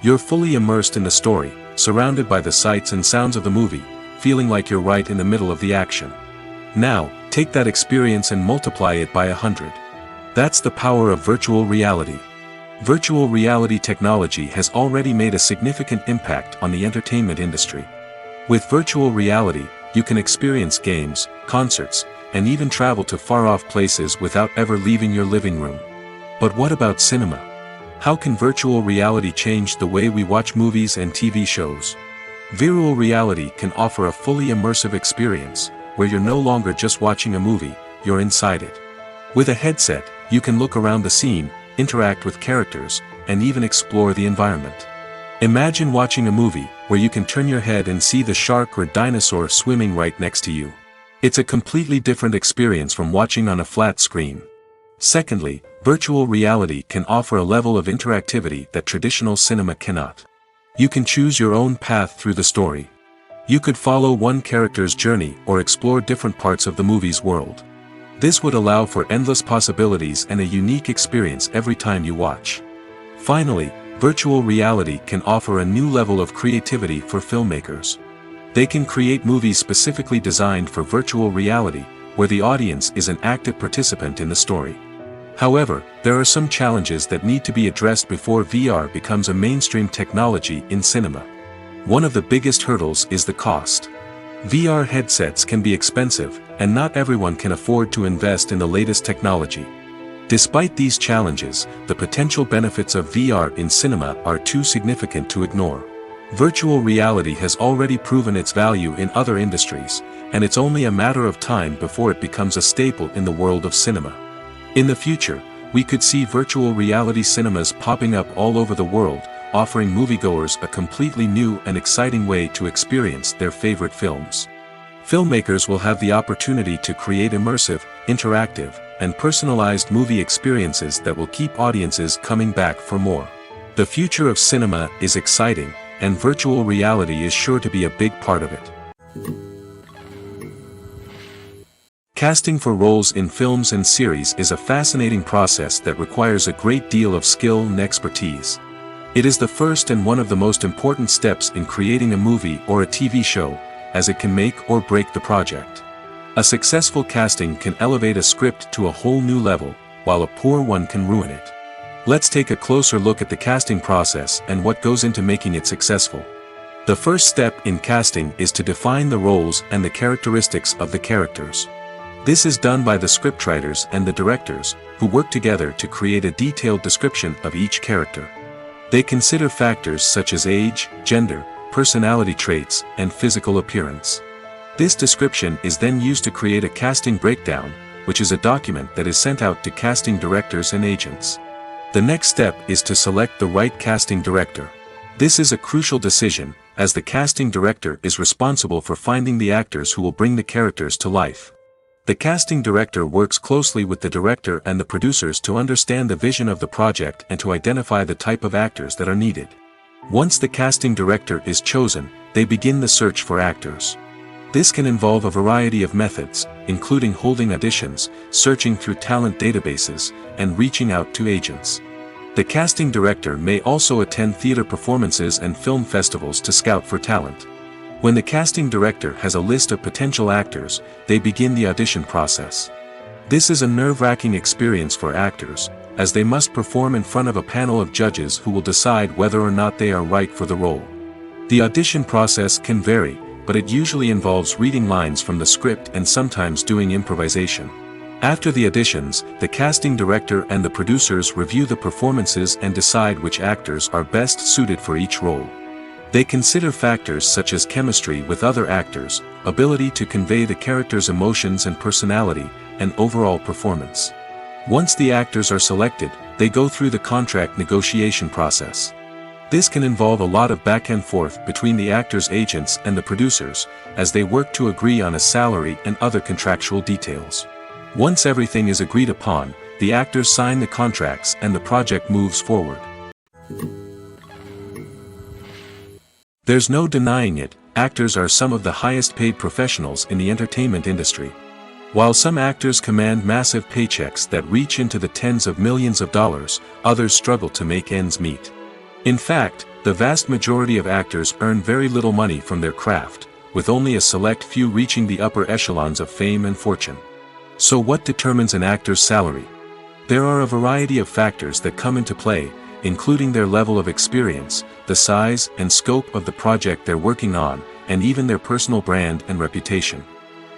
You're fully immersed in the story, surrounded by the sights and sounds of the movie, feeling like you're right in the middle of the action. Now, take that experience and multiply it by 100. That's the power of virtual reality. Virtual reality technology has already made a significant impact on the entertainment industry. With virtual reality, you can experience games, concerts, and even travel to far-off places without ever leaving your living room. But what about cinema? How can virtual reality change the way we watch movies and TV shows? Virtual reality can offer a fully immersive experience, where you're no longer just watching a movie, you're inside it. With a headset, you can look around the scene, interact with characters, and even explore the environment. Imagine watching a movie where you can turn your head and see the shark or dinosaur swimming right next to you. It's a completely different experience from watching on a flat screen. Secondly, virtual reality can offer a level of interactivity that traditional cinema cannot. You can choose your own path through the story. You could follow one character's journey or explore different parts of the movie's world. This would allow for endless possibilities and a unique experience every time you watch. Finally, virtual reality can offer a new level of creativity for filmmakers. They can create movies specifically designed for virtual reality, where the audience is an active participant in the story. However, there are some challenges that need to be addressed before VR becomes a mainstream technology in cinema. One of the biggest hurdles is the cost. VR headsets can be expensive, and not everyone can afford to invest in the latest technology. Despite these challenges, the potential benefits of VR in cinema are too significant to ignore. Virtual reality has already proven its value in other industries, and it's only a matter of time before it becomes a staple in the world of cinema. In the future, we could see virtual reality cinemas popping up all over the world, offering moviegoers a completely new and exciting way to experience their favorite films. Filmmakers will have the opportunity to create immersive, interactive, and personalized movie experiences that will keep audiences coming back for more. The future of cinema is exciting, and virtual reality is sure to be a big part of it. Casting for roles in films and series is a fascinating process that requires a great deal of skill and expertise. It is the first and one of the most important steps in creating a movie or a TV show, as it can make or break the project. A successful casting can elevate a script to a whole new level, while a poor one can ruin it. Let's take a closer look at the casting process and what goes into making it successful. The first step in casting is to define the roles and the characteristics of the characters. This is done by the scriptwriters and the directors, who work together to create a detailed description of each character. They consider factors such as age, gender, personality traits, and physical appearance. This description is then used to create a casting breakdown, which is a document that is sent out to casting directors and agents. The next step is to select the right casting director. This is a crucial decision, as the casting director is responsible for finding the actors who will bring the characters to life. The casting director works closely with the director and the producers to understand the vision of the project and to identify the type of actors that are needed. Once the casting director is chosen, they begin the search for actors. This can involve a variety of methods, including holding auditions, searching through talent databases, and reaching out to agents. The casting director may also attend theater performances and film festivals to scout for talent. When the casting director has a list of potential actors, they begin the audition process. This is a nerve-wracking experience for actors, as they must perform in front of a panel of judges who will decide whether or not they are right for the role. The audition process can vary, but it usually involves reading lines from the script and sometimes doing improvisation. After the auditions, the casting director and the producers review the performances and decide which actors are best suited for each role. They consider factors such as chemistry with other actors, ability to convey the character's emotions and personality, and overall performance. Once the actors are selected, they go through the contract negotiation process. This can involve a lot of back and forth between the actors' agents and the producers, as they work to agree on a salary and other contractual details. Once everything is agreed upon, the actors sign the contracts and the project moves forward. There's no denying it, actors are some of the highest paid professionals in the entertainment industry. While some actors command massive paychecks that reach into the tens of millions of dollars, others struggle to make ends meet. In fact, the vast majority of actors earn very little money from their craft, with only a select few reaching the upper echelons of fame and fortune. So what determines an actor's salary? There are a variety of factors that come into play, including their level of experience, the size and scope of the project they're working on, and even their personal brand and reputation.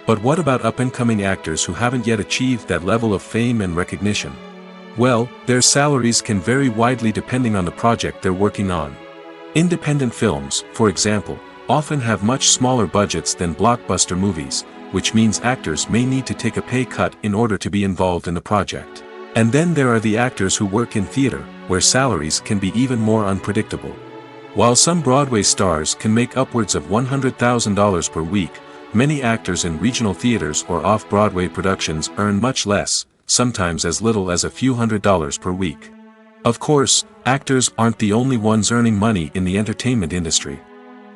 But what about up-and-coming actors who haven't yet achieved that level of fame and recognition? Well, their salaries can vary widely depending on the project they're working on. Independent films, for example, often have much smaller budgets than blockbuster movies, which means actors may need to take a pay cut in order to be involved in the project. And then there are the actors who work in theater, where salaries can be even more unpredictable. While some Broadway stars can make upwards of $100,000 per week, many actors in regional theaters or off-Broadway productions earn much less, sometimes as little as a few $100s per week. Of course, actors aren't the only ones earning money in the entertainment industry.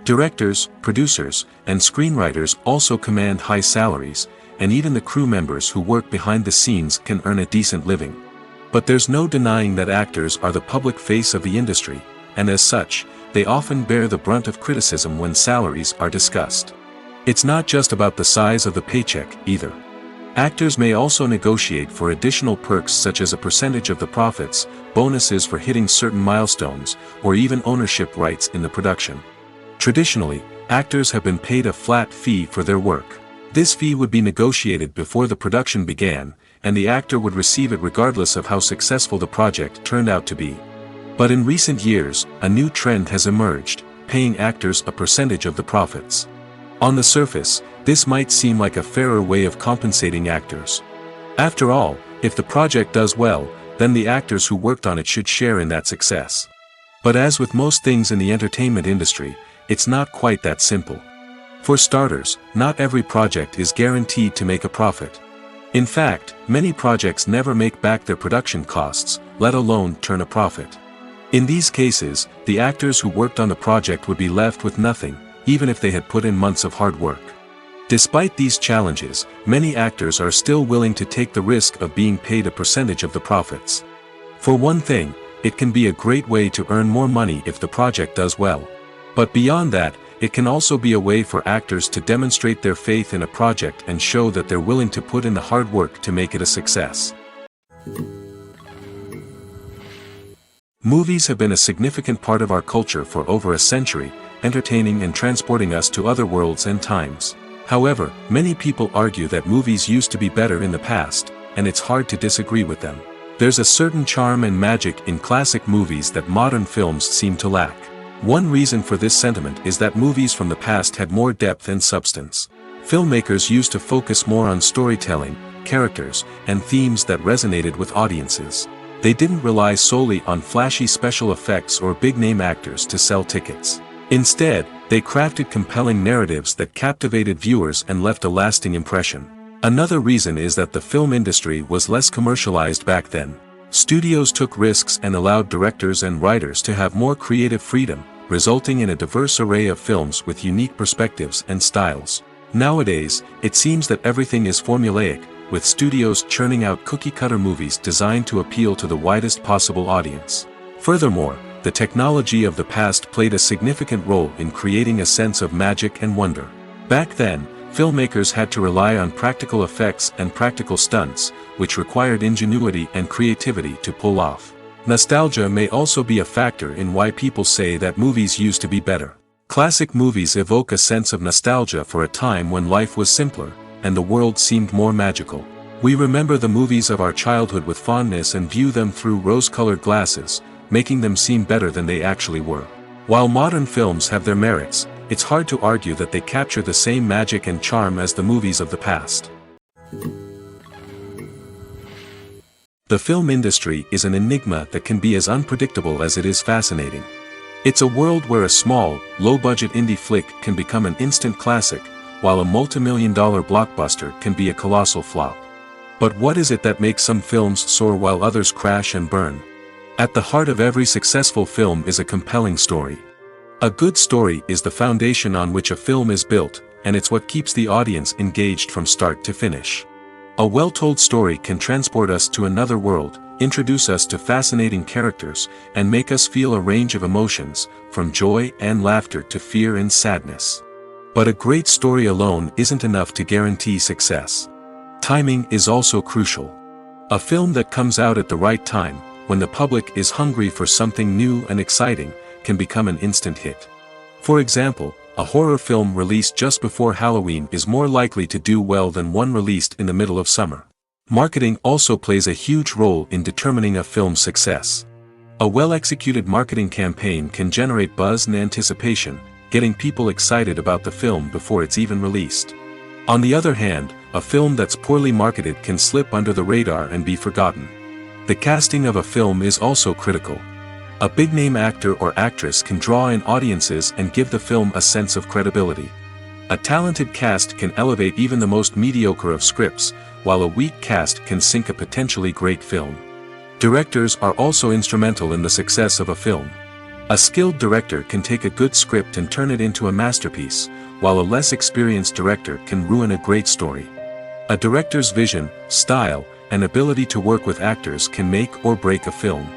Directors, producers, and screenwriters also command high salaries, and even the crew members who work behind the scenes can earn a decent living. But there's no denying that actors are the public face of the industry, and as such, they often bear the brunt of criticism when salaries are discussed. It's not just about the size of the paycheck, either. Actors may also negotiate for additional perks such as a percentage of the profits, bonuses for hitting certain milestones, or even ownership rights in the production. Traditionally, actors have been paid a flat fee for their work. This fee would be negotiated before the production began, and the actor would receive it regardless of how successful the project turned out to be. But in recent years, a new trend has emerged, paying actors a percentage of the profits. On the surface, this might seem like a fairer way of compensating actors. After all, if the project does well, then the actors who worked on it should share in that success. But as with most things in the entertainment industry, it's not quite that simple. For starters, not every project is guaranteed to make a profit. In fact, many projects never make back their production costs, let alone turn a profit. In these cases, the actors who worked on the project would be left with nothing, even if they had put in months of hard work. Despite these challenges, many actors are still willing to take the risk of being paid a percentage of the profits. For one thing, it can be a great way to earn more money if the project does well. But beyond that, it can also be a way for actors to demonstrate their faith in a project and show that they're willing to put in the hard work to make it a success. Movies have been a significant part of our culture for over a century, entertaining and transporting us to other worlds and times. However, many people argue that movies used to be better in the past, and it's hard to disagree with them. There's a certain charm and magic in classic movies that modern films seem to lack. One reason for this sentiment is that movies from the past had more depth and substance. Filmmakers used to focus more on storytelling, characters, and themes that resonated with audiences. They didn't rely solely on flashy special effects or big-name actors to sell tickets. Instead, they crafted compelling narratives that captivated viewers and left a lasting impression. Another reason is that the film industry was less commercialized back then. Studios took risks and allowed directors and writers to have more creative freedom, resulting in a diverse array of films with unique perspectives and styles. Nowadays, it seems that everything is formulaic, with studios churning out cookie-cutter movies designed to appeal to the widest possible audience. Furthermore, the technology of the past played a significant role in creating a sense of magic and wonder. Back then, filmmakers had to rely on practical effects and practical stunts, which required ingenuity and creativity to pull off. Nostalgia may also be a factor in why people say that movies used to be better. Classic movies evoke a sense of nostalgia for a time when life was simpler, and the world seemed more magical. We remember the movies of our childhood with fondness and view them through rose-colored glasses, making them seem better than they actually were. While modern films have their merits, it's hard to argue that they capture the same magic and charm as the movies of the past. The film industry is an enigma that can be as unpredictable as it is fascinating. It's a world where a small, low-budget indie flick can become an instant classic, while a multi-million-dollar blockbuster can be a colossal flop. But what is it that makes some films soar while others crash and burn? At the heart of every successful film is a compelling story. A good story is the foundation on which a film is built, and it's what keeps the audience engaged from start to finish. A well-told story can transport us to another world, introduce us to fascinating characters, and make us feel a range of emotions, from joy and laughter to fear and sadness. But a great story alone isn't enough to guarantee success. Timing is also crucial. A film that comes out at the right time, when the public is hungry for something new and exciting, can become an instant hit. For example, a horror film released just before Halloween is more likely to do well than one released in the middle of summer. Marketing also plays a huge role in determining a film's success. A well-executed marketing campaign can generate buzz and anticipation, getting people excited about the film before it's even released. On the other hand, a film that's poorly marketed can slip under the radar and be forgotten. The casting of a film is also critical. A big-name actor or actress can draw in audiences and give the film a sense of credibility. A talented cast can elevate even the most mediocre of scripts, while a weak cast can sink a potentially great film. Directors are also instrumental in the success of a film. A skilled director can take a good script and turn it into a masterpiece, while a less experienced director can ruin a great story. A director's vision, style, and ability to work with actors can make or break a film.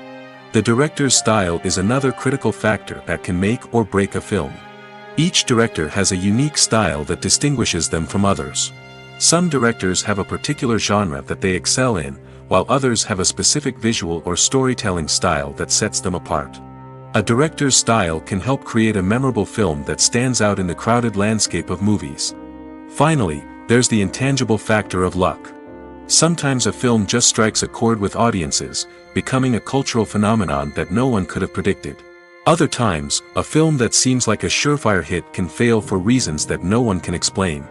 The director's style is another critical factor that can make or break a film. Each director has a unique style that distinguishes them from others. Some directors have a particular genre that they excel in, while others have a specific visual or storytelling style that sets them apart. A director's style can help create a memorable film that stands out in the crowded landscape of movies. Finally, there's the intangible factor of luck. Sometimes a film just strikes a chord with audiences, becoming a cultural phenomenon that no one could have predicted. Other times, a film that seems like a surefire hit can fail for reasons that no one can explain.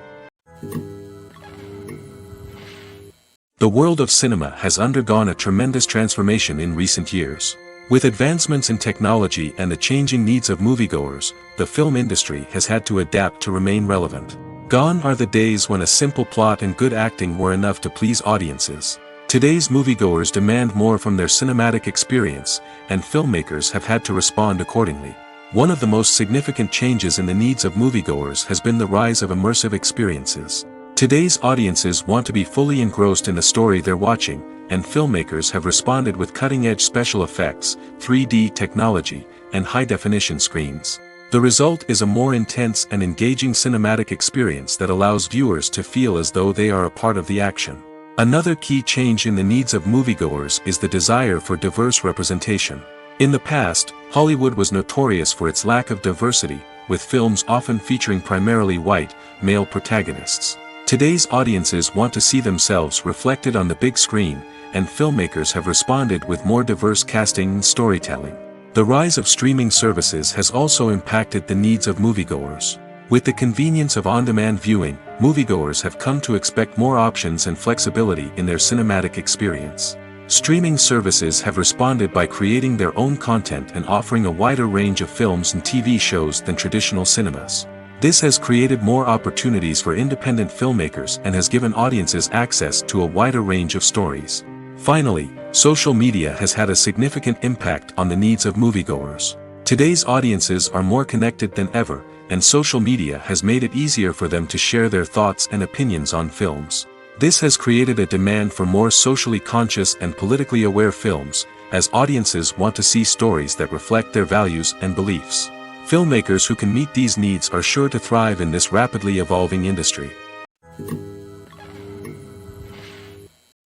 The world of cinema has undergone a tremendous transformation in recent years. With advancements in technology and the changing needs of moviegoers, the film industry has had to adapt to remain relevant. Gone are the days when a simple plot and good acting were enough to please audiences. Today's moviegoers demand more from their cinematic experience, and filmmakers have had to respond accordingly. One of the most significant changes in the needs of moviegoers has been the rise of immersive experiences. Today's audiences want to be fully engrossed in the story they're watching, and filmmakers have responded with cutting-edge special effects, 3D technology, and high-definition screens. The result is a more intense and engaging cinematic experience that allows viewers to feel as though they are a part of the action. Another key change in the needs of moviegoers is the desire for diverse representation. In the past, Hollywood was notorious for its lack of diversity, with films often featuring primarily white, male protagonists. Today's audiences want to see themselves reflected on the big screen, and filmmakers have responded with more diverse casting and storytelling. The rise of streaming services has also impacted the needs of moviegoers. With the convenience of on-demand viewing, moviegoers have come to expect more options and flexibility in their cinematic experience. Streaming services have responded by creating their own content and offering a wider range of films and TV shows than traditional cinemas. This has created more opportunities for independent filmmakers and has given audiences access to a wider range of stories. Finally, social media has had a significant impact on the needs of moviegoers. Today's audiences are more connected than ever, and social media has made it easier for them to share their thoughts and opinions on films. This has created a demand for more socially conscious and politically aware films, as audiences want to see stories that reflect their values and beliefs. Filmmakers who can meet these needs are sure to thrive in this rapidly evolving industry.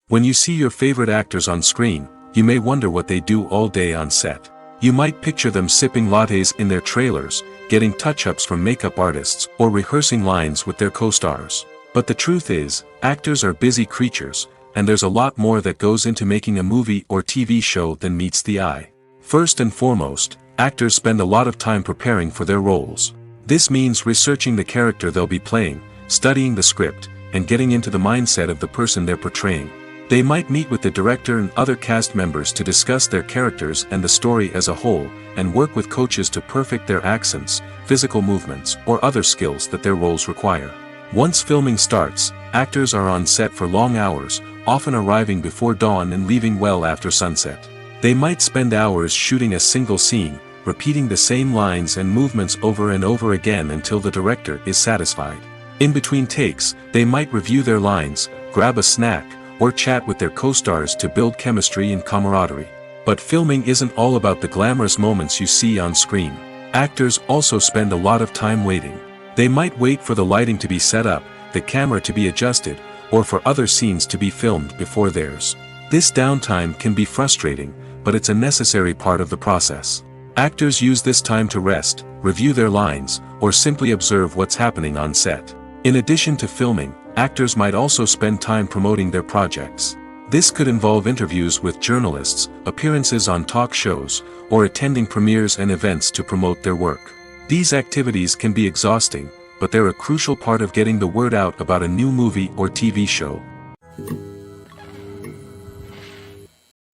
When you see your favorite actors on screen, you may wonder what they do all day on set. You might picture them sipping lattes in their trailers, getting touch-ups from makeup artists, or rehearsing lines with their co-stars. But the truth is, actors are busy creatures, and there's a lot more that goes into making a movie or TV show than meets the eye. First and foremost, actors spend a lot of time preparing for their roles. This means researching the character they'll be playing, studying the script, and getting into the mindset of the person they're portraying. They might meet with the director and other cast members to discuss their characters and the story as a whole, and work with coaches to perfect their accents, physical movements, or other skills that their roles require. Once filming starts, actors are on set for long hours, often arriving before dawn and leaving well after sunset. They might spend hours shooting a single scene, repeating the same lines and movements over and over again until the director is satisfied. In between takes, they might review their lines, grab a snack, or chat with their co-stars to build chemistry and camaraderie. But filming isn't all about the glamorous moments you see on screen. Actors also spend a lot of time waiting. They might wait for the lighting to be set up, the camera to be adjusted, or for other scenes to be filmed before theirs. This downtime can be frustrating, but it's a necessary part of the process. Actors use this time to rest, review their lines, or simply observe what's happening on set. In addition to filming, actors might also spend time promoting their projects. This could involve interviews with journalists, appearances on talk shows, or attending premieres and events to promote their work. These activities can be exhausting, but they're a crucial part of getting the word out about a new movie or TV show.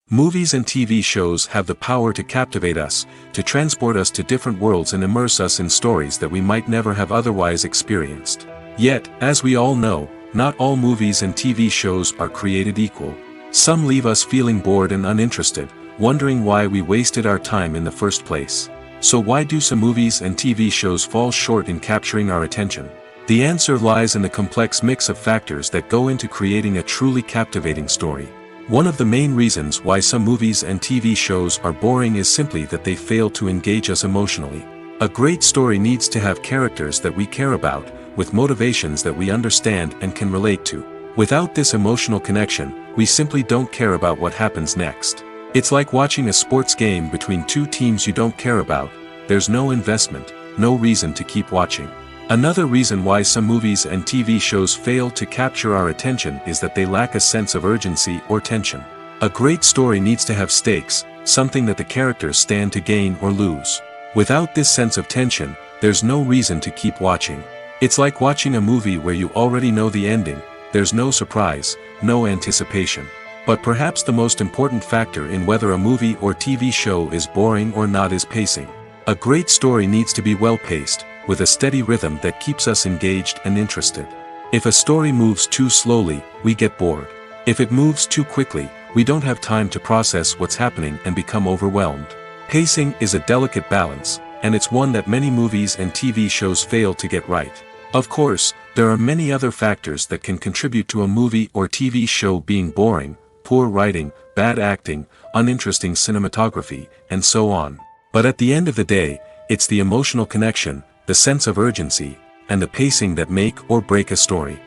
Movies and TV shows have the power to captivate us, to transport us to different worlds and immerse us in stories that we might never have otherwise experienced. Yet, as we all know, not all movies and TV shows are created equal. Some leave us feeling bored and uninterested, wondering why we wasted our time in the first place. So why do some movies and TV shows fall short in capturing our attention? The answer lies in the complex mix of factors that go into creating a truly captivating story. One of the main reasons why some movies and TV shows are boring is simply that they fail to engage us emotionally. A great story needs to have characters that we care about, with motivations that we understand and can relate to. Without this emotional connection, we simply don't care about what happens next. It's like watching a sports game between two teams you don't care about. There's no investment, no reason to keep watching. Another reason why some movies and TV shows fail to capture our attention is that they lack a sense of urgency or tension. A great story needs to have stakes, something that the characters stand to gain or lose. Without this sense of tension, there's no reason to keep watching. It's like watching a movie where you already know the ending. There's no surprise, no anticipation. But perhaps the most important factor in whether a movie or TV show is boring or not is pacing. A great story needs to be well-paced, with a steady rhythm that keeps us engaged and interested. If a story moves too slowly, we get bored. If it moves too quickly, we don't have time to process what's happening and become overwhelmed. Pacing is a delicate balance, and it's one that many movies and TV shows fail to get right. Of course, there are many other factors that can contribute to a movie or TV show being boring: poor writing, bad acting, uninteresting cinematography, and so on. But at the end of the day, it's the emotional connection, the sense of urgency, and the pacing that make or break a story.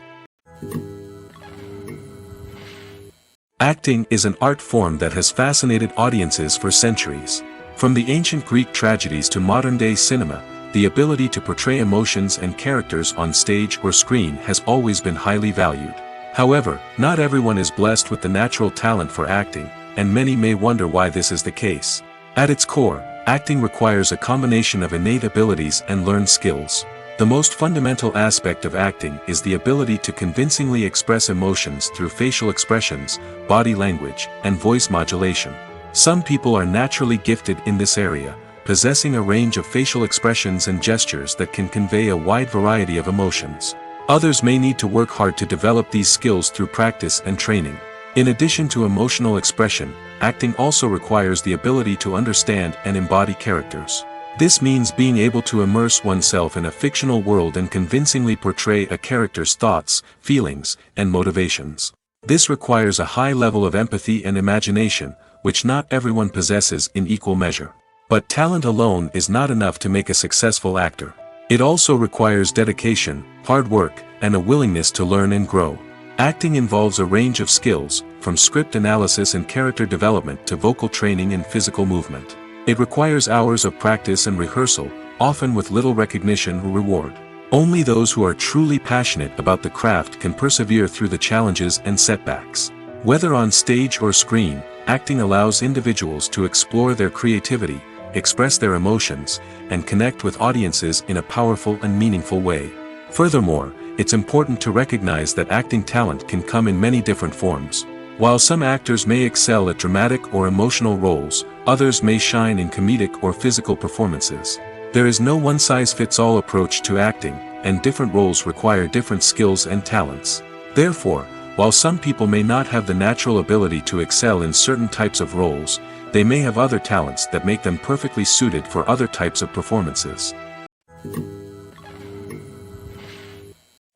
Acting is an art form that has fascinated audiences for centuries. From the ancient Greek tragedies to modern-day cinema, the ability to portray emotions and characters on stage or screen has always been highly valued. However, not everyone is blessed with the natural talent for acting, and many may wonder why this is the case. At its core, acting requires a combination of innate abilities and learned skills. The most fundamental aspect of acting is the ability to convincingly express emotions through facial expressions, body language, and voice modulation. Some people are naturally gifted in this area, possessing a range of facial expressions and gestures that can convey a wide variety of emotions. Others may need to work hard to develop these skills through practice and training. In addition to emotional expression, acting also requires the ability to understand and embody characters. This means being able to immerse oneself in a fictional world and convincingly portray a character's thoughts, feelings, and motivations. This requires a high level of empathy and imagination, which not everyone possesses in equal measure. But talent alone is not enough to make a successful actor. It also requires dedication, hard work, and a willingness to learn and grow. Acting involves a range of skills, from script analysis and character development to vocal training and physical movement. It requires hours of practice and rehearsal, often with little recognition or reward. Only those who are truly passionate about the craft can persevere through the challenges and setbacks. Whether on stage or screen, acting allows individuals to explore their creativity, express their emotions, and connect with audiences in a powerful and meaningful way. Furthermore, it's important to recognize that acting talent can come in many different forms. While some actors may excel at dramatic or emotional roles, others may shine in comedic or physical performances. There is no one-size-fits-all approach to acting, and different roles require different skills and talents. Therefore, while some people may not have the natural ability to excel in certain types of roles, they may have other talents that make them perfectly suited for other types of performances.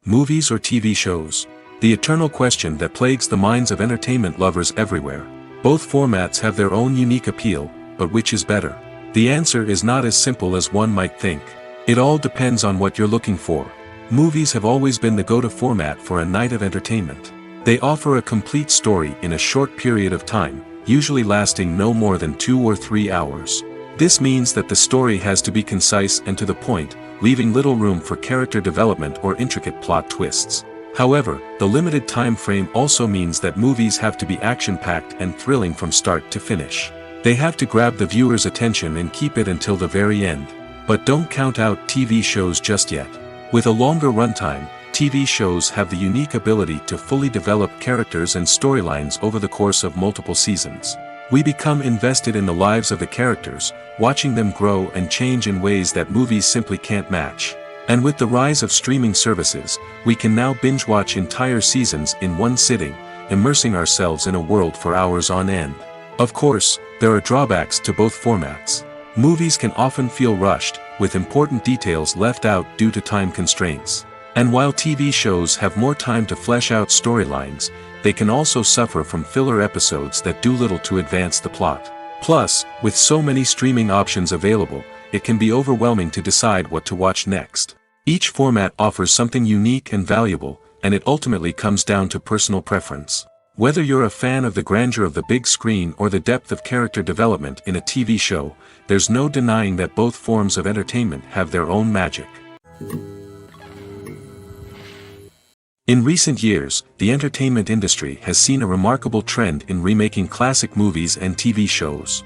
Movies or TV shows? The eternal question that plagues the minds of entertainment lovers everywhere. Both formats have their own unique appeal, but which is better? The answer is not as simple as one might think. It all depends on what you're looking for. Movies have always been the go-to format for a night of entertainment. They offer a complete story in a short period of time, usually lasting no more than 2 or 3 hours. This means that the story has to be concise and to the point, leaving little room for character development or intricate plot twists. However, the limited time frame also means that movies have to be action-packed and thrilling from start to finish. They have to grab the viewer's attention and keep it until the very end. But don't count out TV shows just yet. With a longer runtime, TV shows have the unique ability to fully develop characters and storylines over the course of multiple seasons. We become invested in the lives of the characters, watching them grow and change in ways that movies simply can't match. And with the rise of streaming services, we can now binge-watch entire seasons in one sitting, immersing ourselves in a world for hours on end. Of course, there are drawbacks to both formats. Movies can often feel rushed, with important details left out due to time constraints. And while TV shows have more time to flesh out storylines, they can also suffer from filler episodes that do little to advance the plot. Plus, with so many streaming options available, it can be overwhelming to decide what to watch next. Each format offers something unique and valuable, and it ultimately comes down to personal preference. Whether you're a fan of the grandeur of the big screen or the depth of character development in a TV show, there's no denying that both forms of entertainment have their own magic. In recent years, the entertainment industry has seen a remarkable trend in remaking classic movies and TV shows.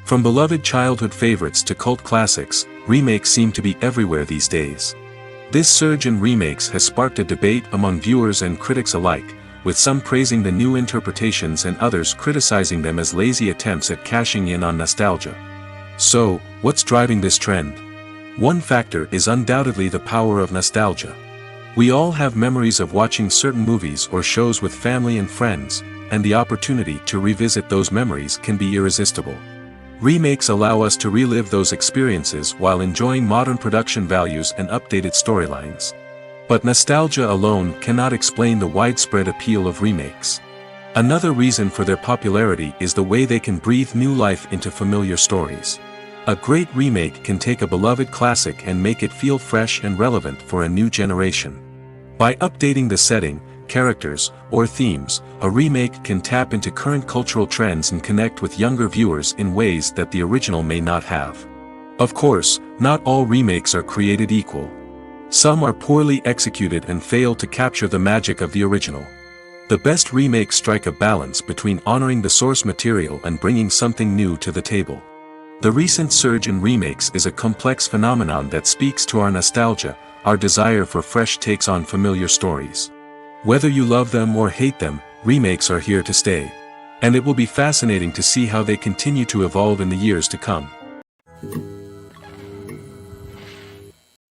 From beloved childhood favorites to cult classics, remakes seem to be everywhere these days. This surge in remakes has sparked a debate among viewers and critics alike, with some praising the new interpretations and others criticizing them as lazy attempts at cashing in on nostalgia. So, what's driving this trend? One factor is undoubtedly the power of nostalgia. We all have memories of watching certain movies or shows with family and friends, and the opportunity to revisit those memories can be irresistible. Remakes allow us to relive those experiences while enjoying modern production values and updated storylines. But nostalgia alone cannot explain the widespread appeal of remakes. Another reason for their popularity is the way they can breathe new life into familiar stories. A great remake can take a beloved classic and make it feel fresh and relevant for a new generation. By updating the setting, characters, or themes, a remake can tap into current cultural trends and connect with younger viewers in ways that the original may not have. Of course, not all remakes are created equal. Some are poorly executed and fail to capture the magic of the original. The best remakes strike a balance between honoring the source material and bringing something new to the table. The recent surge in remakes is a complex phenomenon that speaks to our nostalgia, our desire for fresh takes on familiar stories. Whether you love them or hate them, remakes are here to stay. And it will be fascinating to see how they continue to evolve in the years to come.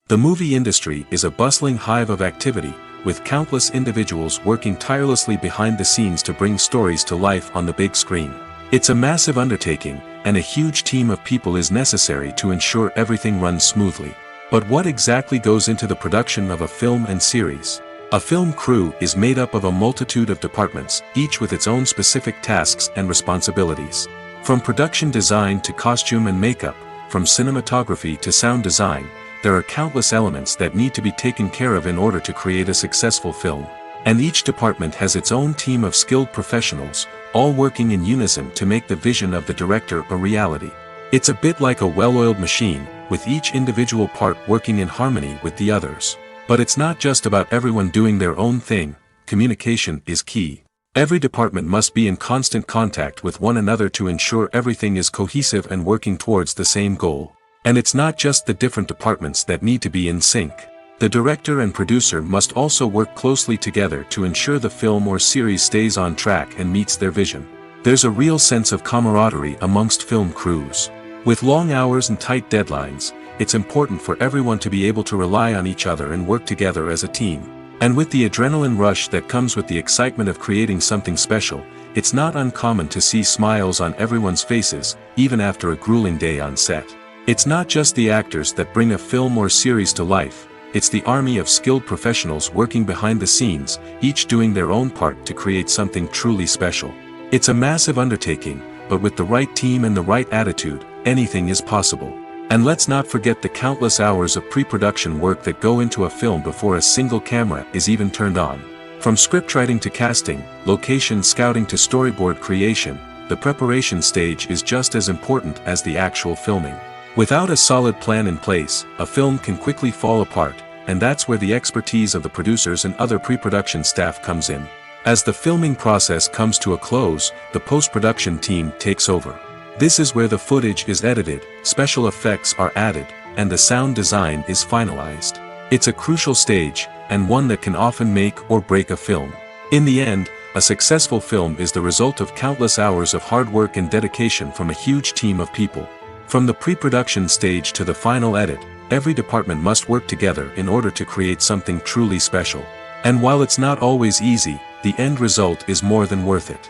The movie industry is a bustling hive of activity, with countless individuals working tirelessly behind the scenes to bring stories to life on the big screen. It's a massive undertaking, and a huge team of people is necessary to ensure everything runs smoothly. But what exactly goes into the production of a film and series? A film crew is made up of a multitude of departments, each with its own specific tasks and responsibilities. From production design to costume and makeup, from cinematography to sound design, there are countless elements that need to be taken care of in order to create a successful film. And each department has its own team of skilled professionals, all working in unison to make the vision of the director a reality. It's a bit like a well-oiled machine, with each individual part working in harmony with the others. But it's not just about everyone doing their own thing. Communication is key. Every department must be in constant contact with one another to ensure everything is cohesive and working towards the same goal. And it's not just the different departments that need to be in sync. The director and producer must also work closely together to ensure the film or series stays on track and meets their vision. There's a real sense of camaraderie amongst film crews. With long hours and tight deadlines, it's important for everyone to be able to rely on each other and work together as a team. And with the adrenaline rush that comes with the excitement of creating something special, it's not uncommon to see smiles on everyone's faces, even after a grueling day on set. It's not just the actors that bring a film or series to life. It's the army of skilled professionals working behind the scenes, each doing their own part to create something truly special. It's a massive undertaking, but with the right team and the right attitude, anything is possible. And let's not forget the countless hours of pre-production work that go into a film before a single camera is even turned on. From scriptwriting to casting, location scouting to storyboard creation, the preparation stage is just as important as the actual filming. Without a solid plan in place, a film can quickly fall apart, and that's where the expertise of the producers and other pre-production staff comes in. As the filming process comes to a close, the post-production team takes over. This is where the footage is edited, special effects are added, and the sound design is finalized. It's a crucial stage, and one that can often make or break a film. In the end, a successful film is the result of countless hours of hard work and dedication from a huge team of people. From the pre-production stage to the final edit, every department must work together in order to create something truly special. And while it's not always easy, the end result is more than worth it.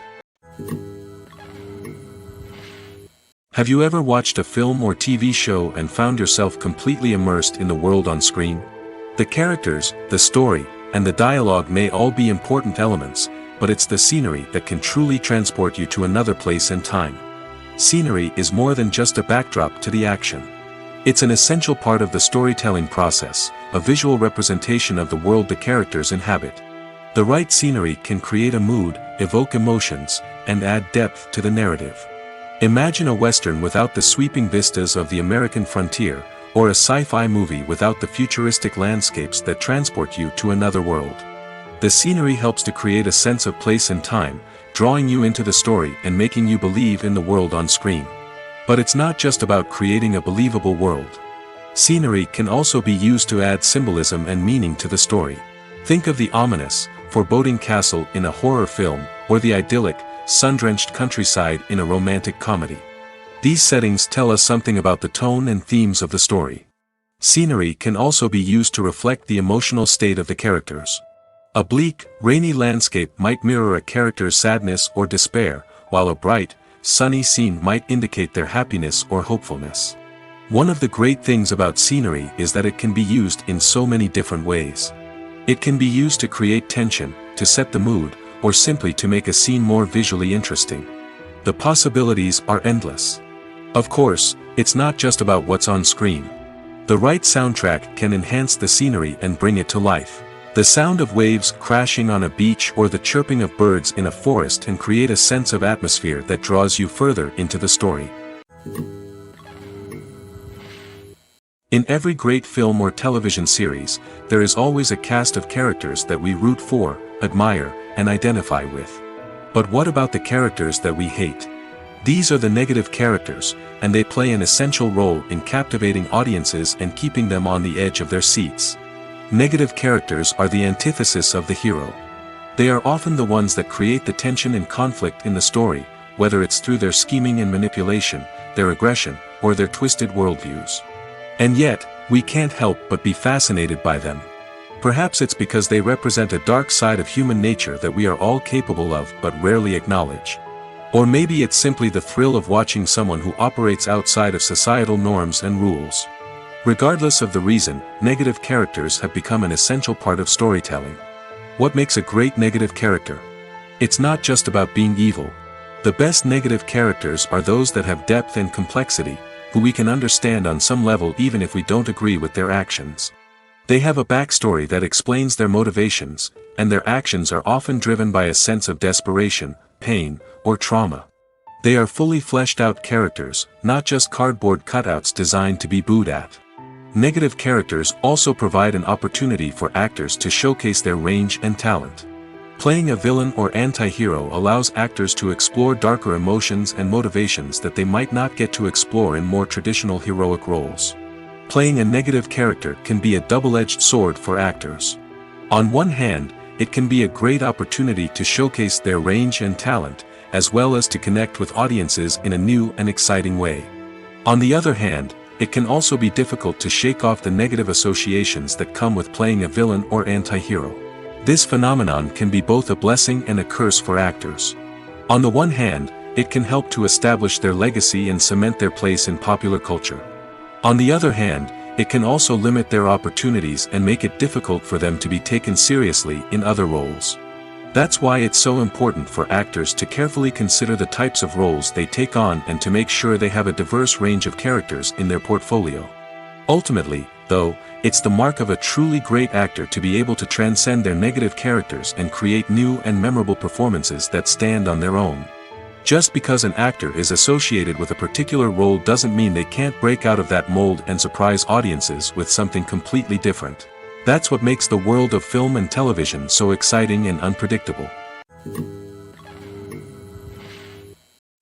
Have you ever watched a film or TV show and found yourself completely immersed in the world on screen? The characters, the story, and the dialogue may all be important elements, but it's the scenery that can truly transport you to another place and time. Scenery is more than just a backdrop to the action. It's an essential part of the storytelling process, a visual representation of the world the characters inhabit. The right scenery can create a mood, evoke emotions, and add depth to the narrative. Imagine a western without the sweeping vistas of the American frontier, or a sci-fi movie without the futuristic landscapes that transport you to another world. The scenery helps to create a sense of place and time, drawing you into the story and making you believe in the world on screen. But it's not just about creating a believable world. Scenery can also be used to add symbolism and meaning to the story. Think of the ominous, foreboding castle in a horror film, or the idyllic, sun-drenched countryside in a romantic comedy. These settings tell us something about the tone and themes of the story. Scenery can also be used to reflect the emotional state of the characters. A bleak, rainy landscape might mirror a character's sadness or despair, while a bright, sunny scene might indicate their happiness or hopefulness. One of the great things about scenery is that it can be used in so many different ways. It can be used to create tension, to set the mood, or simply to make a scene more visually interesting. The possibilities are endless. Of course, it's not just about what's on screen. The right soundtrack can enhance the scenery and bring it to life. The sound of waves crashing on a beach or the chirping of birds in a forest can create a sense of atmosphere that draws you further into the story. In every great film or television series, there is always a cast of characters that we root for, admire, and identify with. But what about the characters that we hate? These are the negative characters, and they play an essential role in captivating audiences and keeping them on the edge of their seats. Negative characters are the antithesis of the hero. They are often the ones that create the tension and conflict in the story, whether it's through their scheming and manipulation, their aggression, or their twisted worldviews. And yet, we can't help but be fascinated by them. Perhaps it's because they represent a dark side of human nature that we are all capable of but rarely acknowledge. Or maybe it's simply the thrill of watching someone who operates outside of societal norms and rules. Regardless of the reason, negative characters have become an essential part of storytelling. What makes a great negative character? It's not just about being evil. The best negative characters are those that have depth and complexity, who we can understand on some level even if we don't agree with their actions. They have a backstory that explains their motivations, and their actions are often driven by a sense of desperation, pain, or trauma. They are fully fleshed out characters, not just cardboard cutouts designed to be booed at. Negative characters also provide an opportunity for actors to showcase their range and talent. Playing a villain or anti-hero allows actors to explore darker emotions and motivations that they might not get to explore in more traditional heroic roles. Playing a negative character can be a double-edged sword for actors. On one hand, it can be a great opportunity to showcase their range and talent, as well as to connect with audiences in a new and exciting way. On the other hand, it can also be difficult to shake off the negative associations that come with playing a villain or anti-hero. This phenomenon can be both a blessing and a curse for actors. On the one hand, it can help to establish their legacy and cement their place in popular culture. On the other hand, it can also limit their opportunities and make it difficult for them to be taken seriously in other roles. That's why it's so important for actors to carefully consider the types of roles they take on and to make sure they have a diverse range of characters in their portfolio. Ultimately, though, it's the mark of a truly great actor to be able to transcend their negative characters and create new and memorable performances that stand on their own. Just because an actor is associated with a particular role doesn't mean they can't break out of that mold and surprise audiences with something completely different. That's what makes the world of film and television so exciting and unpredictable.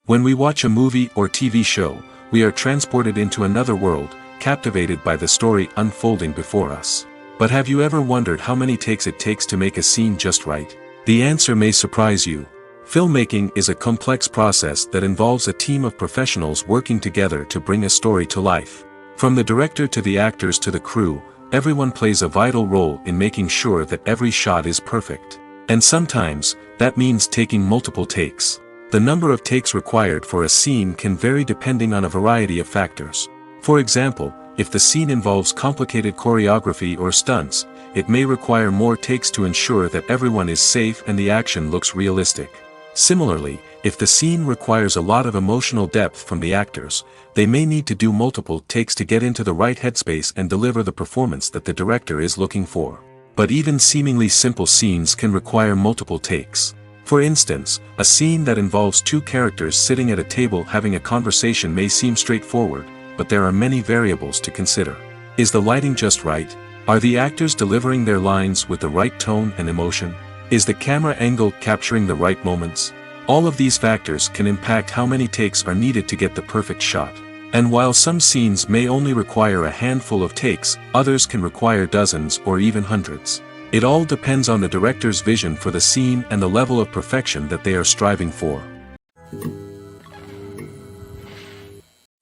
When we watch a movie or TV show, we are transported into another world, captivated by the story unfolding before us. But have you ever wondered how many takes it takes to make a scene just right? The answer may surprise you. Filmmaking is a complex process that involves a team of professionals working together to bring a story to life. From the director to the actors to the crew, everyone plays a vital role in making sure that every shot is perfect. And sometimes, that means taking multiple takes. The number of takes required for a scene can vary depending on a variety of factors. For example, if the scene involves complicated choreography or stunts, it may require more takes to ensure that everyone is safe and the action looks realistic. Similarly, if the scene requires a lot of emotional depth from the actors, they may need to do multiple takes to get into the right headspace and deliver the performance that the director is looking for. But even seemingly simple scenes can require multiple takes. For instance, a scene that involves two characters sitting at a table having a conversation may seem straightforward, but there are many variables to consider. Is the lighting just right? Are the actors delivering their lines with the right tone and emotion? Is the camera angle capturing the right moments? All of these factors can impact how many takes are needed to get the perfect shot. And while some scenes may only require a handful of takes, others can require dozens or even hundreds. It all depends on the director's vision for the scene and the level of perfection that they are striving for.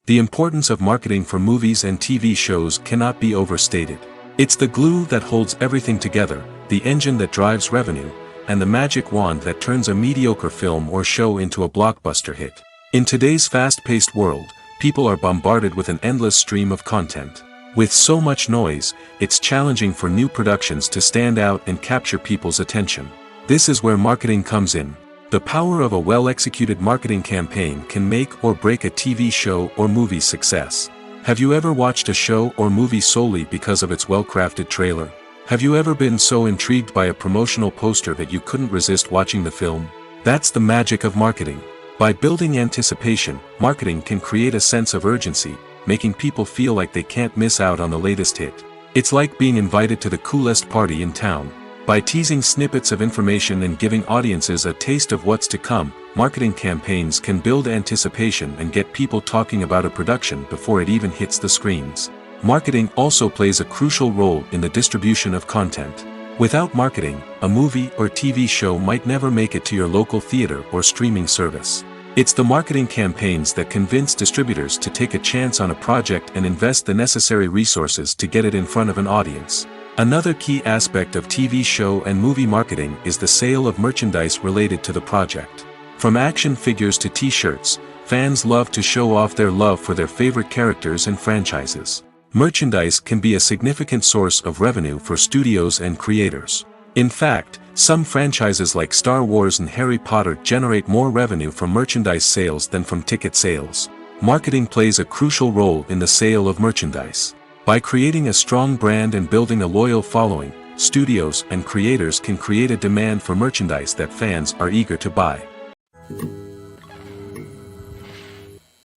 The importance of marketing for movies and TV shows cannot be overstated. It's the glue that holds everything together, the engine that drives revenue, and the magic wand that turns a mediocre film or show into a blockbuster hit. In today's fast-paced world, people are bombarded with an endless stream of content. With so much noise, it's challenging for new productions to stand out and capture people's attention. This is where marketing comes in. The power of a well-executed marketing campaign can make or break a TV show or movie's success. Have you ever watched a show or movie solely because of its well-crafted trailer? Have you ever been so intrigued by a promotional poster that you couldn't resist watching the film? That's the magic of marketing. By building anticipation, marketing can create a sense of urgency, making people feel like they can't miss out on the latest hit. It's like being invited to the coolest party in town. By teasing snippets of information and giving audiences a taste of what's to come, marketing campaigns can build anticipation and get people talking about a production before it even hits the screens. Marketing also plays a crucial role in the distribution of content. Without marketing, a movie or TV show might never make it to your local theater or streaming service. It's the marketing campaigns that convince distributors to take a chance on a project and invest the necessary resources to get it in front of an audience. Another key aspect of TV show and movie marketing is the sale of merchandise related to the project. From action figures to t-shirts, fans love to show off their love for their favorite characters and franchises. Merchandise can be a significant source of revenue for studios and creators. In fact, some franchises like Star Wars and Harry Potter generate more revenue from merchandise sales than from ticket sales. Marketing plays a crucial role in the sale of merchandise. By creating a strong brand and building a loyal following, studios and creators can create a demand for merchandise that fans are eager to buy.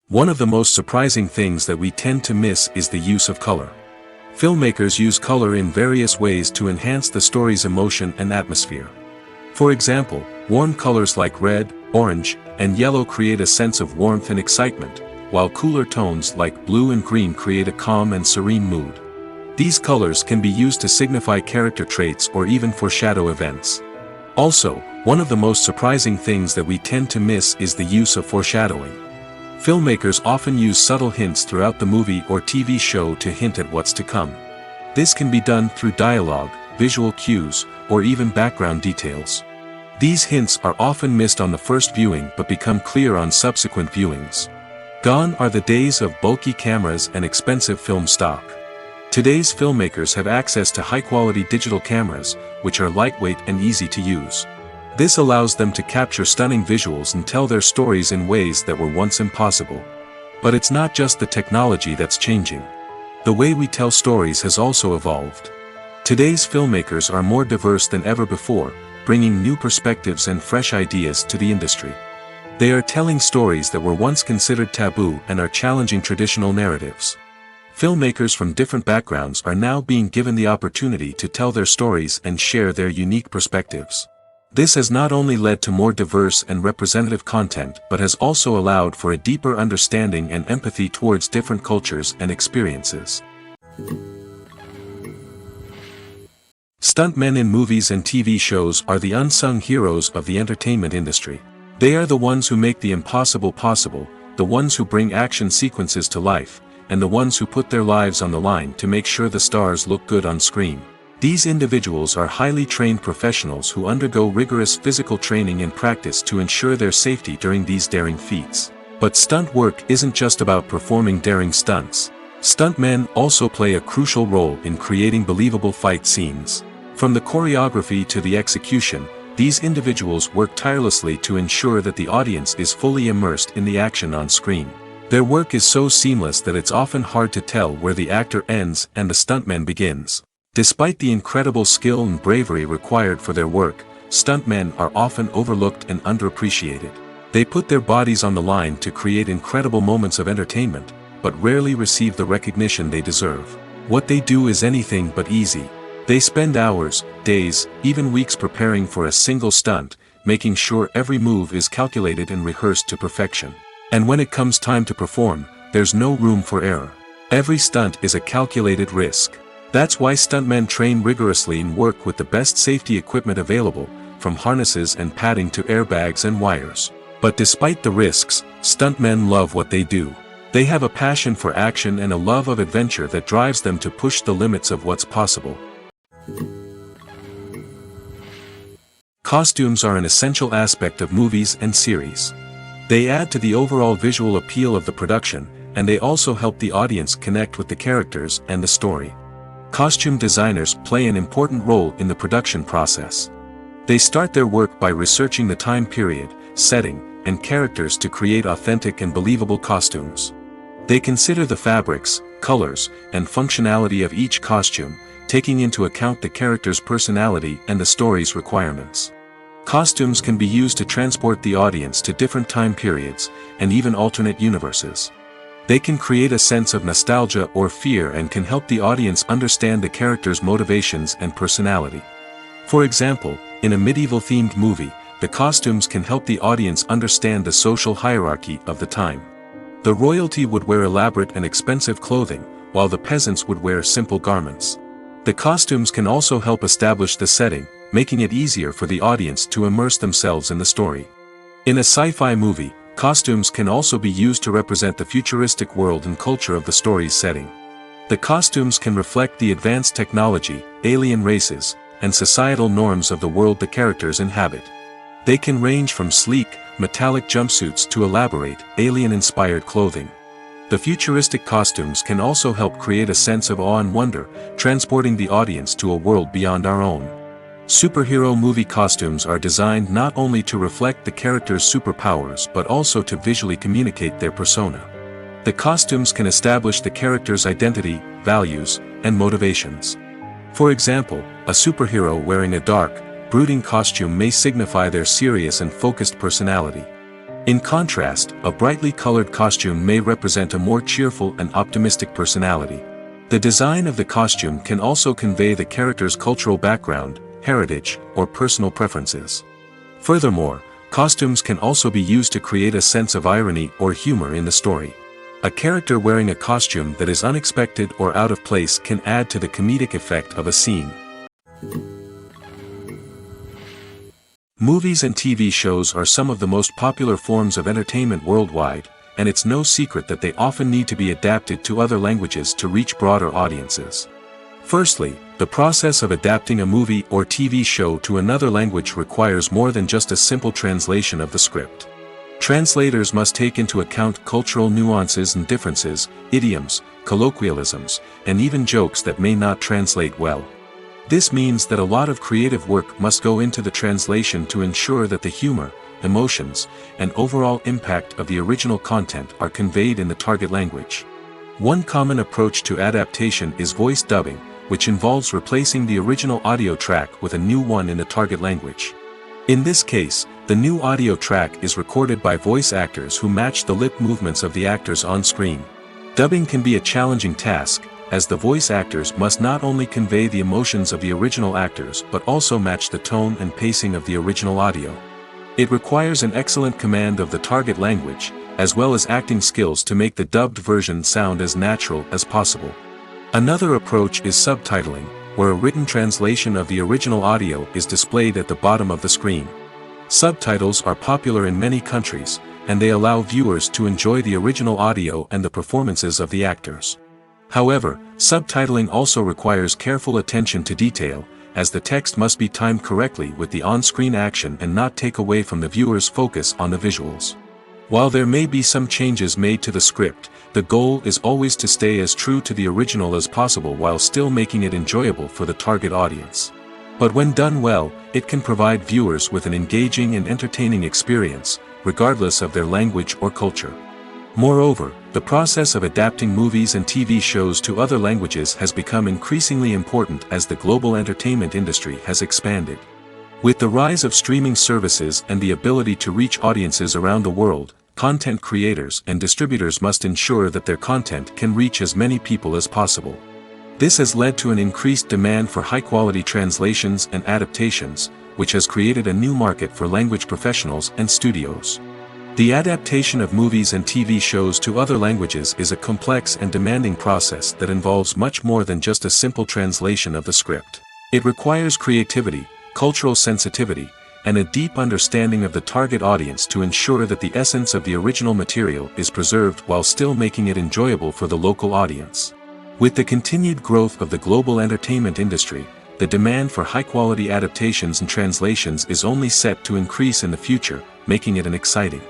One of the most surprising things that we tend to miss is the use of color. Filmmakers use color in various ways to enhance the story's emotion and atmosphere. For example, warm colors like red, orange, and yellow create a sense of warmth and excitement, while cooler tones like blue and green create a calm and serene mood. These colors can be used to signify character traits or even foreshadow events. Also, one of the most surprising things that we tend to miss is the use of foreshadowing. Filmmakers often use subtle hints throughout the movie or TV show to hint at what's to come. This can be done through dialogue, visual cues, or even background details. These hints are often missed on the first viewing but become clear on subsequent viewings. Gone are the days of bulky cameras and expensive film stock. Today's filmmakers have access to high-quality digital cameras, which are lightweight and easy to use. This allows them to capture stunning visuals and tell their stories in ways that were once impossible. But it's not just the technology that's changing. The way we tell stories has also evolved. Today's filmmakers are more diverse than ever before, bringing new perspectives and fresh ideas to the industry. They are telling stories that were once considered taboo and are challenging traditional narratives. Filmmakers from different backgrounds are now being given the opportunity to tell their stories and share their unique perspectives. This has not only led to more diverse and representative content but has also allowed for a deeper understanding and empathy towards different cultures and experiences. Stuntmen in movies and TV shows are the unsung heroes of the entertainment industry. They are the ones who make the impossible possible, the ones who bring action sequences to life, and the ones who put their lives on the line to make sure the stars look good on screen. These individuals are highly trained professionals who undergo rigorous physical training and practice to ensure their safety during these daring feats. But stunt work isn't just about performing daring stunts. Stuntmen also play a crucial role in creating believable fight scenes. From the choreography to the execution, these individuals work tirelessly to ensure that the audience is fully immersed in the action on screen. Their work is so seamless that it's often hard to tell where the actor ends and the stuntman begins. Despite the incredible skill and bravery required for their work, stuntmen are often overlooked and underappreciated. They put their bodies on the line to create incredible moments of entertainment, but rarely receive the recognition they deserve. What they do is anything but easy. They spend hours, days, even weeks preparing for a single stunt, making sure every move is calculated and rehearsed to perfection. And when it comes time to perform, there's no room for error. Every stunt is a calculated risk. That's why stuntmen train rigorously and work with the best safety equipment available, from harnesses and padding to airbags and wires. But despite the risks, stuntmen love what they do. They have a passion for action and a love of adventure that drives them to push the limits of what's possible. Costumes are an essential aspect of movies and series. They add to the overall visual appeal of the production, and they also help the audience connect with the characters and the story. Costume designers play an important role in the production process. They start their work by researching the time period, setting, and characters to create authentic and believable costumes. They consider the fabrics, colors, and functionality of each costume, taking into account the character's personality and the story's requirements. Costumes can be used to transport the audience to different time periods, and even alternate universes. They can create a sense of nostalgia or fear and can help the audience understand the character's motivations and personality. For example, in a medieval-themed movie, the costumes can help the audience understand the social hierarchy of the time. The royalty would wear elaborate and expensive clothing, while the peasants would wear simple garments. The costumes can also help establish the setting, making it easier for the audience to immerse themselves in the story. In a sci-fi movie, costumes can also be used to represent the futuristic world and culture of the story's setting. The costumes can reflect the advanced technology, alien races, and societal norms of the world the characters inhabit. They can range from sleek, metallic jumpsuits to elaborate, alien-inspired clothing. The futuristic costumes can also help create a sense of awe and wonder, transporting the audience to a world beyond our own. Superhero movie costumes are designed not only to reflect the character's superpowers but also to visually communicate their persona. The costumes can establish the character's identity, values, and motivations. For example, a superhero wearing a dark, brooding costume may signify their serious and focused personality. In contrast, a brightly colored costume may represent a more cheerful and optimistic personality. The design of the costume can also convey the character's cultural background, heritage, or personal preferences. Furthermore, costumes can also be used to create a sense of irony or humor in the story. A character wearing a costume that is unexpected or out of place can add to the comedic effect of a scene. Movies and TV shows are some of the most popular forms of entertainment worldwide, and it's no secret that they often need to be adapted to other languages to reach broader audiences. Firstly, the process of adapting a movie or TV show to another language requires more than just a simple translation of the script. Translators must take into account cultural nuances and differences, idioms, colloquialisms, and even jokes that may not translate well. This means that a lot of creative work must go into the translation to ensure that the humor, emotions, and overall impact of the original content are conveyed in the target language. One common approach to adaptation is voice dubbing, which involves replacing the original audio track with a new one in the target language. In this case, the new audio track is recorded by voice actors who match the lip movements of the actors on screen. Dubbing can be a challenging task, as the voice actors must not only convey the emotions of the original actors but also match the tone and pacing of the original audio. It requires an excellent command of the target language, as well as acting skills to make the dubbed version sound as natural as possible. Another approach is subtitling, where a written translation of the original audio is displayed at the bottom of the screen. Subtitles are popular in many countries, and they allow viewers to enjoy the original audio and the performances of the actors. However, subtitling also requires careful attention to detail, as the text must be timed correctly with the on-screen action and not take away from the viewer's focus on the visuals. While there may be some changes made to the script, the goal is always to stay as true to the original as possible while still making it enjoyable for the target audience. But when done well, it can provide viewers with an engaging and entertaining experience, regardless of their language or culture. Moreover, the process of adapting movies and TV shows to other languages has become increasingly important as the global entertainment industry has expanded. With the rise of streaming services and the ability to reach audiences around the world, content creators and distributors must ensure that their content can reach as many people as possible. This has led to an increased demand for high-quality translations and adaptations, which has created a new market for language professionals and studios. The adaptation of movies and TV shows to other languages is a complex and demanding process that involves much more than just a simple translation of the script. It requires creativity, cultural sensitivity, and a deep understanding of the target audience to ensure that the essence of the original material is preserved while still making it enjoyable for the local audience. With the continued growth of the global entertainment industry, the demand for high-quality adaptations and translations is only set to increase in the future, making it an exciting.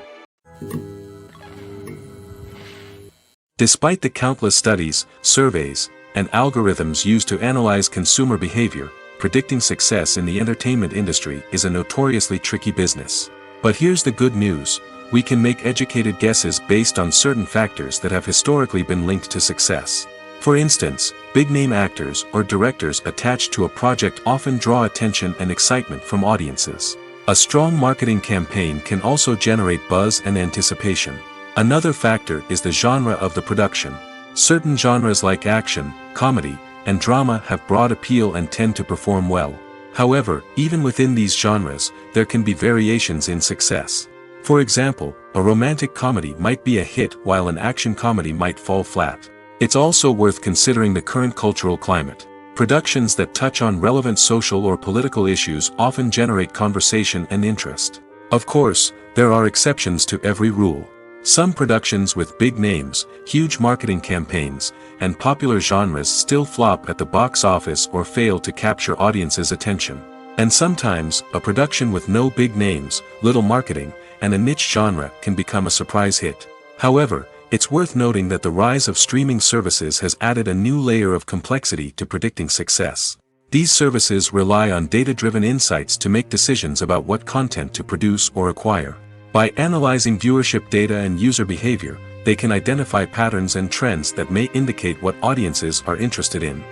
Despite the countless studies, surveys, and algorithms used to analyze consumer behavior, predicting success in the entertainment industry is a notoriously tricky business. But here's the good news: we can make educated guesses based on certain factors that have historically been linked to success. For instance, big-name actors or directors attached to a project often draw attention and excitement from audiences. A strong marketing campaign can also generate buzz and anticipation. Another factor is the genre of the production. Certain genres like action, comedy, and drama have broad appeal and tend to perform well. However, even within these genres, there can be variations in success. For example, a romantic comedy might be a hit while an action comedy might fall flat. It's also worth considering the current cultural climate. Productions that touch on relevant social or political issues often generate conversation and interest. Of course, there are exceptions to every rule. Some productions with big names, huge marketing campaigns, and popular genres still flop at the box office or fail to capture audiences' attention. And sometimes, a production with no big names, little marketing, and a niche genre can become a surprise hit. However, it's worth noting that the rise of streaming services has added a new layer of complexity to predicting success. These services rely on data-driven insights to make decisions about what content to produce or acquire. By analyzing viewership data and user behavior, they can identify patterns and trends that may indicate what audiences are interested in.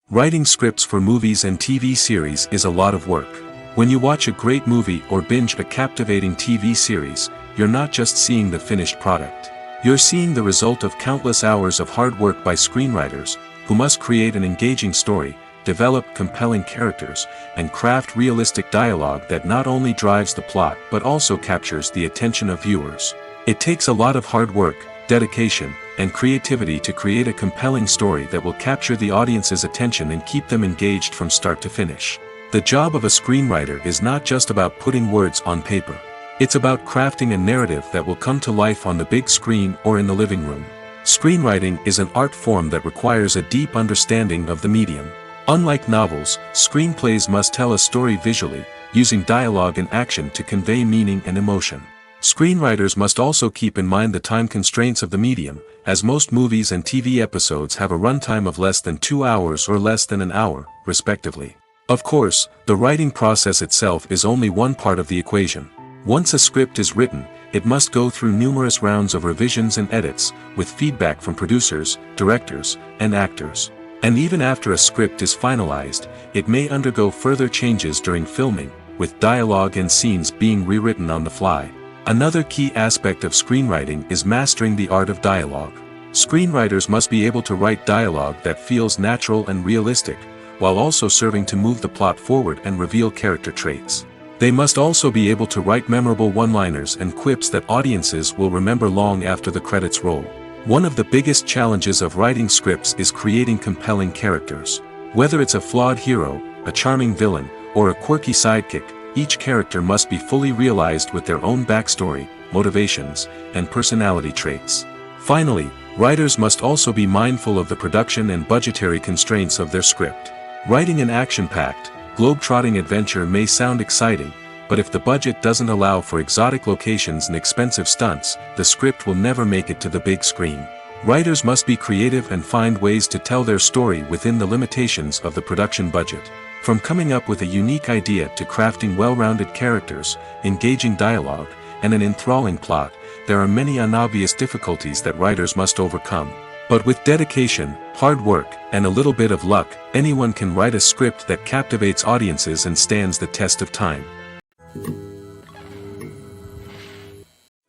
Writing scripts for movies and TV series is a lot of work. When you watch a great movie or binge a captivating TV series, you're not just seeing the finished product. You're seeing the result of countless hours of hard work by screenwriters, who must create an engaging story, develop compelling characters, and craft realistic dialogue that not only drives the plot but also captures the attention of viewers. It takes a lot of hard work, dedication, and creativity to create a compelling story that will capture the audience's attention and keep them engaged from start to finish. The job of a screenwriter is not just about putting words on paper. It's about crafting a narrative that will come to life on the big screen or in the living room. Screenwriting is an art form that requires a deep understanding of the medium. Unlike novels, screenplays must tell a story visually, using dialogue and action to convey meaning and emotion. Screenwriters must also keep in mind the time constraints of the medium, as most movies and TV episodes have a runtime of less than 2 hours or less than an hour, respectively. Of course, the writing process itself is only one part of the equation. Once a script is written, it must go through numerous rounds of revisions and edits, with feedback from producers, directors, and actors. And even after a script is finalized, it may undergo further changes during filming, with dialogue and scenes being rewritten on the fly. Another key aspect of screenwriting is mastering the art of dialogue. Screenwriters must be able to write dialogue that feels natural and realistic, while also serving to move the plot forward and reveal character traits. They must also be able to write memorable one-liners and quips that audiences will remember long after the credits roll. One of the biggest challenges of writing scripts is creating compelling characters. Whether it's a flawed hero, a charming villain, or a quirky sidekick, each character must be fully realized with their own backstory, motivations, and personality traits. Finally, writers must also be mindful of the production and budgetary constraints of their script. Writing an action-packed, globe-trotting adventure may sound exciting, but if the budget doesn't allow for exotic locations and expensive stunts, the script will never make it to the big screen. Writers must be creative and find ways to tell their story within the limitations of the production budget. From coming up with a unique idea to crafting well-rounded characters, engaging dialogue, and an enthralling plot, there are many unobvious difficulties that writers must overcome. But with dedication, hard work, and a little bit of luck, anyone can write a script that captivates audiences and stands the test of time.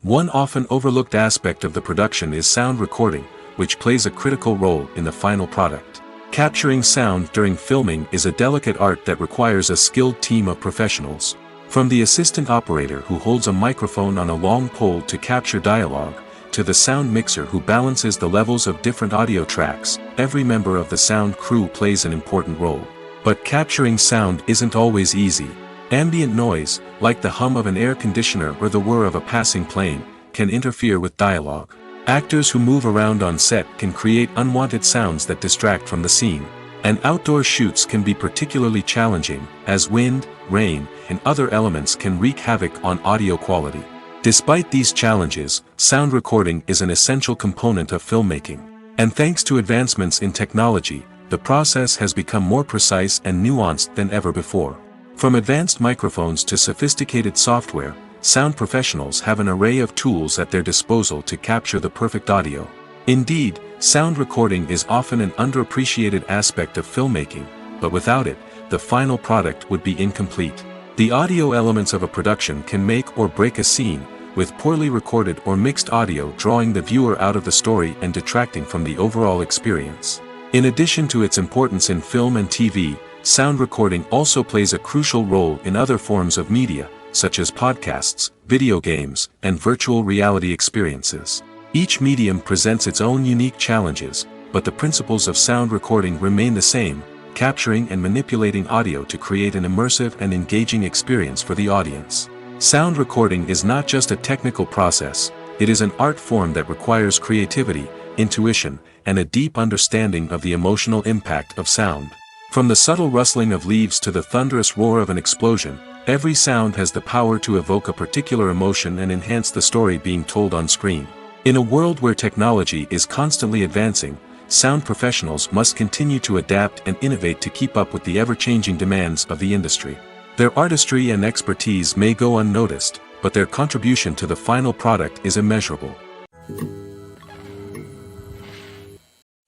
One often overlooked aspect of the production is sound recording, which plays a critical role in the final product. Capturing sound during filming is a delicate art that requires a skilled team of professionals. From the assistant operator who holds a microphone on a long pole to capture dialogue, to the sound mixer who balances the levels of different audio tracks, every member of the sound crew plays an important role. But capturing sound isn't always easy. Ambient noise, like the hum of an air conditioner or the whir of a passing plane, can interfere with dialogue. Actors who move around on set can create unwanted sounds that distract from the scene. And outdoor shoots can be particularly challenging, as wind, rain, and other elements can wreak havoc on audio quality. Despite these challenges, sound recording is an essential component of filmmaking. And thanks to advancements in technology, the process has become more precise and nuanced than ever before. From advanced microphones to sophisticated software, sound professionals have an array of tools at their disposal to capture the perfect audio. Indeed, sound recording is often an underappreciated aspect of filmmaking, but without it, the final product would be incomplete. The audio elements of a production can make or break a scene, with poorly recorded or mixed audio drawing the viewer out of the story and detracting from the overall experience. In addition to its importance in film and TV, sound recording also plays a crucial role in other forms of media, such as podcasts, video games, and virtual reality experiences. Each medium presents its own unique challenges, but the principles of sound recording remain the same, capturing and manipulating audio to create an immersive and engaging experience for the audience. Sound recording is not just a technical process, it is an art form that requires creativity, intuition, and a deep understanding of the emotional impact of sound. From the subtle rustling of leaves to the thunderous roar of an explosion, every sound has the power to evoke a particular emotion and enhance the story being told on screen. In a world where technology is constantly advancing, sound professionals must continue to adapt and innovate to keep up with the ever-changing demands of the industry. Their artistry and expertise may go unnoticed, but their contribution to the final product is immeasurable.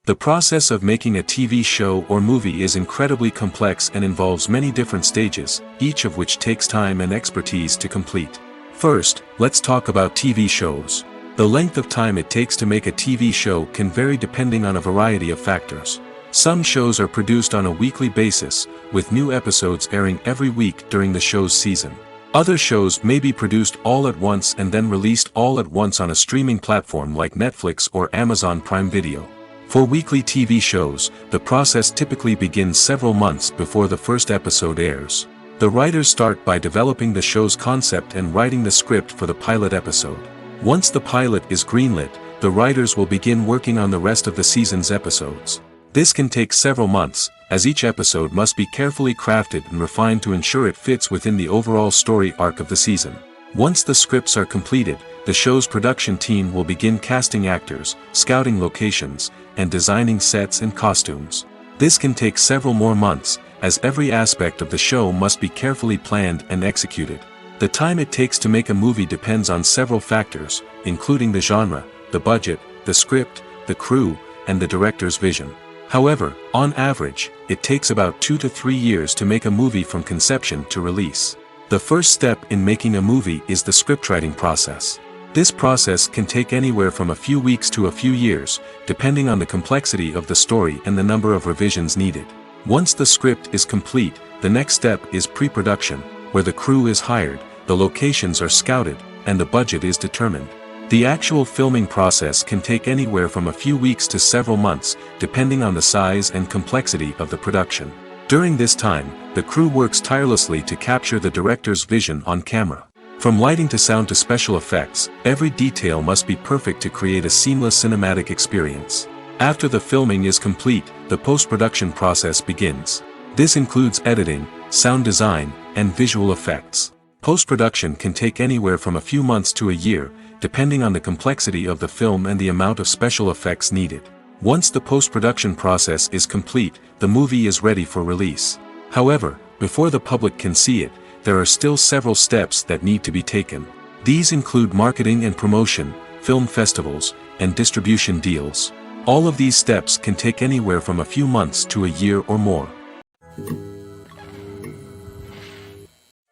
The process of making a TV show or movie is incredibly complex and involves many different stages, each of which takes time and expertise to complete. First, let's talk about TV shows. The length of time it takes to make a TV show can vary depending on a variety of factors. Some shows are produced on a weekly basis, with new episodes airing every week during the show's season. Other shows may be produced all at once and then released all at once on a streaming platform like Netflix or Amazon Prime Video. For weekly TV shows, the process typically begins several months before the first episode airs. The writers start by developing the show's concept and writing the script for the pilot episode. Once the pilot is greenlit, the writers will begin working on the rest of the season's episodes. This can take several months, as each episode must be carefully crafted and refined to ensure it fits within the overall story arc of the season. Once the scripts are completed, the show's production team will begin casting actors, scouting locations, and designing sets and costumes. This can take several more months, as every aspect of the show must be carefully planned and executed. The time it takes to make a movie depends on several factors, including the genre, the budget, the script, the crew, and the director's vision. However, on average, it takes about 2 to 3 years to make a movie from conception to release. The first step in making a movie is the scriptwriting process. This process can take anywhere from a few weeks to a few years, depending on the complexity of the story and the number of revisions needed. Once the script is complete, the next step is pre-production, where the crew is hired, the locations are scouted, and the budget is determined. The actual filming process can take anywhere from a few weeks to several months, depending on the size and complexity of the production. During this time, the crew works tirelessly to capture the director's vision on camera. From lighting to sound to special effects, every detail must be perfect to create a seamless cinematic experience. After the filming is complete, the post-production process begins. This includes editing, sound design, and visual effects. Post-production can take anywhere from a few months to a year, depending on the complexity of the film and the amount of special effects needed. Once the post-production process is complete, the movie is ready for release. However, before the public can see it, there are still several steps that need to be taken. These include marketing and promotion, film festivals, and distribution deals. All of these steps can take anywhere from a few months to a year or more.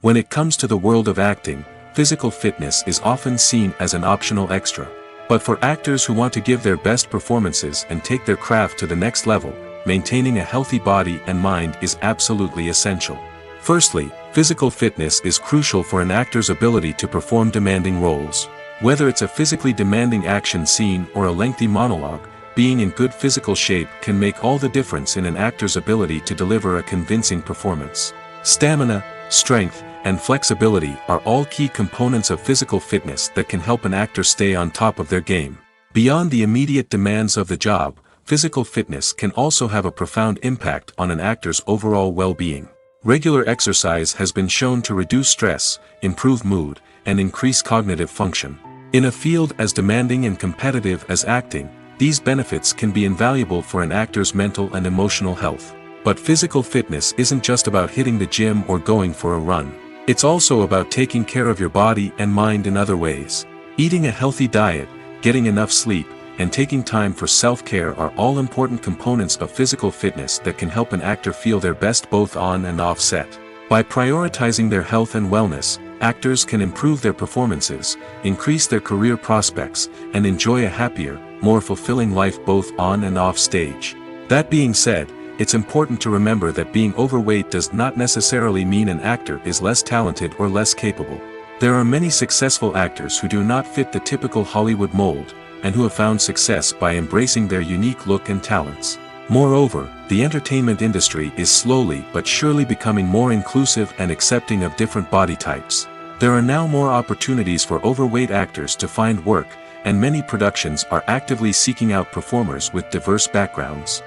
When it comes to the world of acting, physical fitness is often seen as an optional extra. But for actors who want to give their best performances and take their craft to the next level, maintaining a healthy body and mind is absolutely essential. Firstly, physical fitness is crucial for an actor's ability to perform demanding roles. Whether it's a physically demanding action scene or a lengthy monologue, being in good physical shape can make all the difference in an actor's ability to deliver a convincing performance. Stamina, strength, and flexibility are all key components of physical fitness that can help an actor stay on top of their game. Beyond the immediate demands of the job, physical fitness can also have a profound impact on an actor's overall well-being. Regular exercise has been shown to reduce stress, improve mood, and increase cognitive function. In a field as demanding and competitive as acting, these benefits can be invaluable for an actor's mental and emotional health. But physical fitness isn't just about hitting the gym or going for a run. It's also about taking care of your body and mind in other ways. Eating a healthy diet, getting enough sleep, and taking time for self-care are all important components of physical fitness that can help an actor feel their best both on and off set. By prioritizing their health and wellness, actors can improve their performances, increase their career prospects, and enjoy a happier, more fulfilling life both on and off stage. That being said, it's important to remember that being overweight does not necessarily mean an actor is less talented or less capable. There are many successful actors who do not fit the typical Hollywood mold, and who have found success by embracing their unique look and talents. Moreover, the entertainment industry is slowly but surely becoming more inclusive and accepting of different body types. There are now more opportunities for overweight actors to find work, and many productions are actively seeking out performers with diverse backgrounds.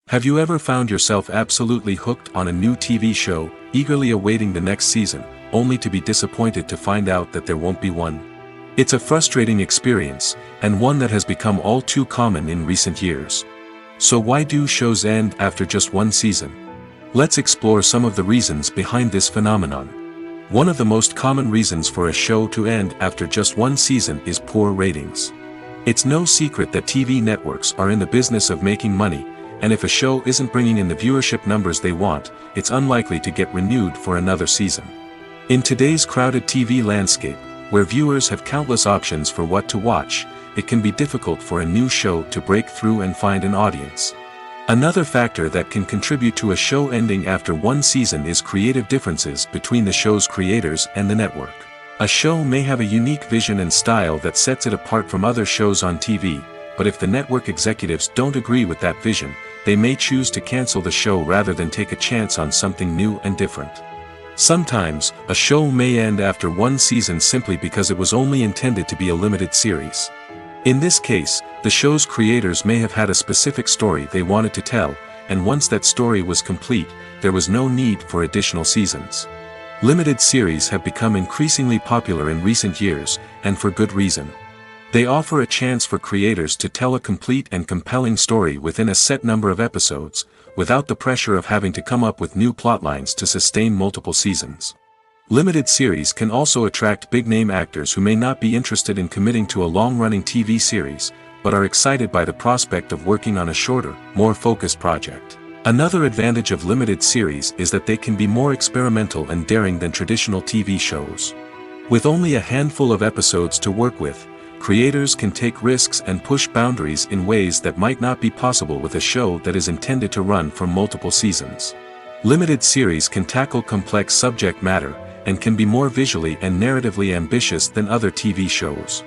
Have you ever found yourself absolutely hooked on a new TV show, eagerly awaiting the next season, only to be disappointed to find out that there won't be one? It's a frustrating experience, and one that has become all too common in recent years. So why do shows end after just one season? Let's explore some of the reasons behind this phenomenon. One of the most common reasons for a show to end after just one season is poor ratings. It's no secret that TV networks are in the business of making money, and if a show isn't bringing in the viewership numbers they want, it's unlikely to get renewed for another season. In today's crowded TV landscape, where viewers have countless options for what to watch, it can be difficult for a new show to break through and find an audience. Another factor that can contribute to a show ending after one season is creative differences between the show's creators and the network. A show may have a unique vision and style that sets it apart from other shows on TV, but if the network executives don't agree with that vision, they may choose to cancel the show rather than take a chance on something new and different. Sometimes, a show may end after one season simply because it was only intended to be a limited series. In this case, the show's creators may have had a specific story they wanted to tell, and once that story was complete, there was no need for additional seasons. Limited series have become increasingly popular in recent years, and for good reason. They offer a chance for creators to tell a complete and compelling story within a set number of episodes, without the pressure of having to come up with new plotlines to sustain multiple seasons. Limited series can also attract big-name actors who may not be interested in committing to a long-running TV series, but are excited by the prospect of working on a shorter, more focused project. Another advantage of limited series is that they can be more experimental and daring than traditional TV shows. With only a handful of episodes to work with, creators can take risks and push boundaries in ways that might not be possible with a show that is intended to run for multiple seasons. Limited series can tackle complex subject matter, and can be more visually and narratively ambitious than other TV shows.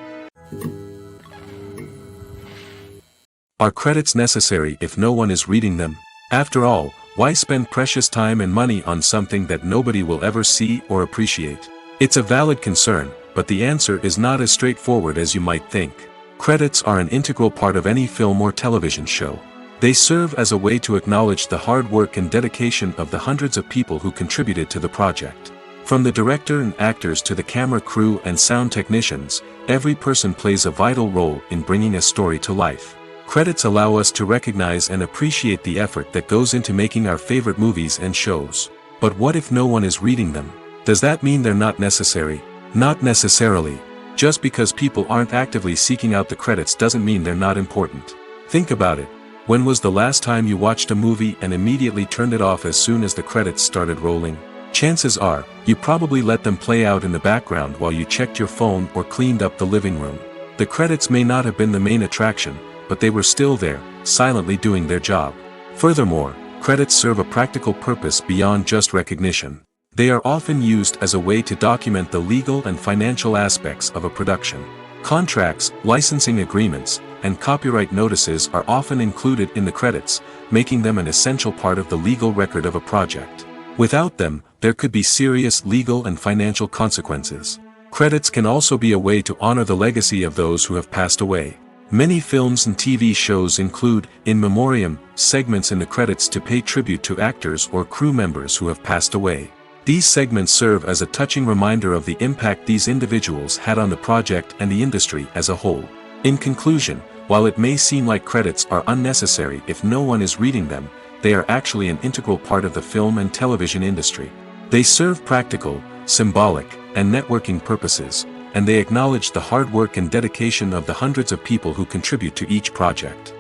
Are credits necessary if no one is reading them? After all, why spend precious time and money on something that nobody will ever see or appreciate? It's a valid concern, but the answer is not as straightforward as you might think. Credits are an integral part of any film or television show. They serve as a way to acknowledge the hard work and dedication of the hundreds of people who contributed to the project. From the director and actors to the camera crew and sound technicians, every person plays a vital role in bringing a story to life. Credits allow us to recognize and appreciate the effort that goes into making our favorite movies and shows. But what if no one is reading them? Does that mean they're not necessary? Not necessarily. Just because people aren't actively seeking out the credits doesn't mean they're not important. Think about it. When was the last time you watched a movie and immediately turned it off as soon as the credits started rolling? Chances are, you probably let them play out in the background while you checked your phone or cleaned up the living room. The credits may not have been the main attraction, but they were still there, silently doing their job. Furthermore, credits serve a practical purpose beyond just recognition. They are often used as a way to document the legal and financial aspects of a production. Contracts, licensing agreements, and copyright notices are often included in the credits, making them an essential part of the legal record of a project. Without them, there could be serious legal and financial consequences. Credits can also be a way to honor the legacy of those who have passed away. Many films and TV shows include, in memoriam, segments in the credits to pay tribute to actors or crew members who have passed away. These segments serve as a touching reminder of the impact these individuals had on the project and the industry as a whole. In conclusion, while it may seem like credits are unnecessary if no one is reading them, they are actually an integral part of the film and television industry. They serve practical, symbolic, and networking purposes, and they acknowledge the hard work and dedication of the hundreds of people who contribute to each project.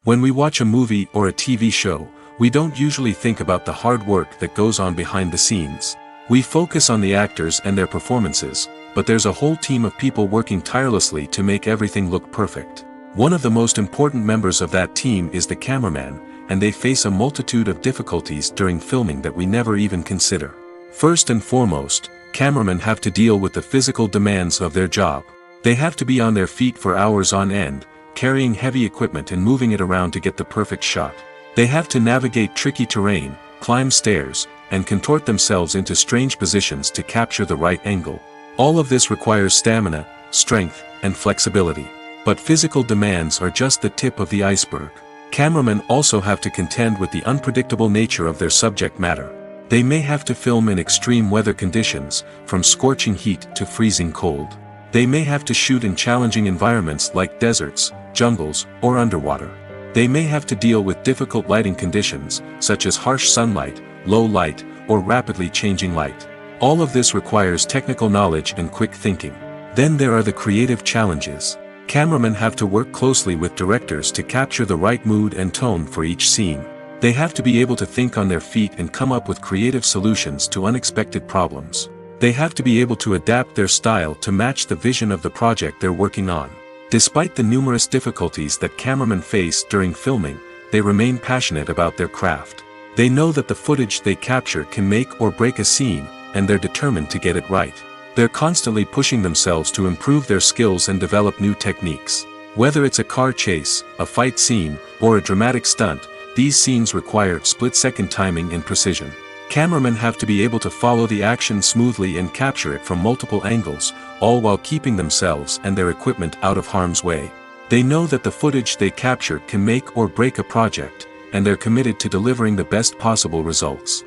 When we watch a movie or a TV show, we don't usually think about the hard work that goes on behind the scenes. We focus on the actors and their performances, but there's a whole team of people working tirelessly to make everything look perfect. One of the most important members of that team is the cameraman, and they face a multitude of difficulties during filming that we never even consider. First and foremost, cameramen have to deal with the physical demands of their job. They have to be on their feet for hours on end, carrying heavy equipment and moving it around to get the perfect shot. They have to navigate tricky terrain, climb stairs, and contort themselves into strange positions to capture the right angle. All of this requires stamina, strength, and flexibility. But physical demands are just the tip of the iceberg. Cameramen also have to contend with the unpredictable nature of their subject matter. They may have to film in extreme weather conditions, from scorching heat to freezing cold. They may have to shoot in challenging environments like deserts, jungles, or underwater. They may have to deal with difficult lighting conditions, such as harsh sunlight, low light, or rapidly changing light. All of this requires technical knowledge and quick thinking. Then there are the creative challenges. Cameramen have to work closely with directors to capture the right mood and tone for each scene. They have to be able to think on their feet and come up with creative solutions to unexpected problems. They have to be able to adapt their style to match the vision of the project they're working on. Despite the numerous difficulties that cameramen face during filming, they remain passionate about their craft. They know that the footage they capture can make or break a scene, and they're determined to get it right. They're constantly pushing themselves to improve their skills and develop new techniques. Whether it's a car chase, a fight scene, or a dramatic stunt, these scenes require split-second timing and precision. Cameramen have to be able to follow the action smoothly and capture it from multiple angles, all while keeping themselves and their equipment out of harm's way. They know that the footage they capture can make or break a project, and they're committed to delivering the best possible results.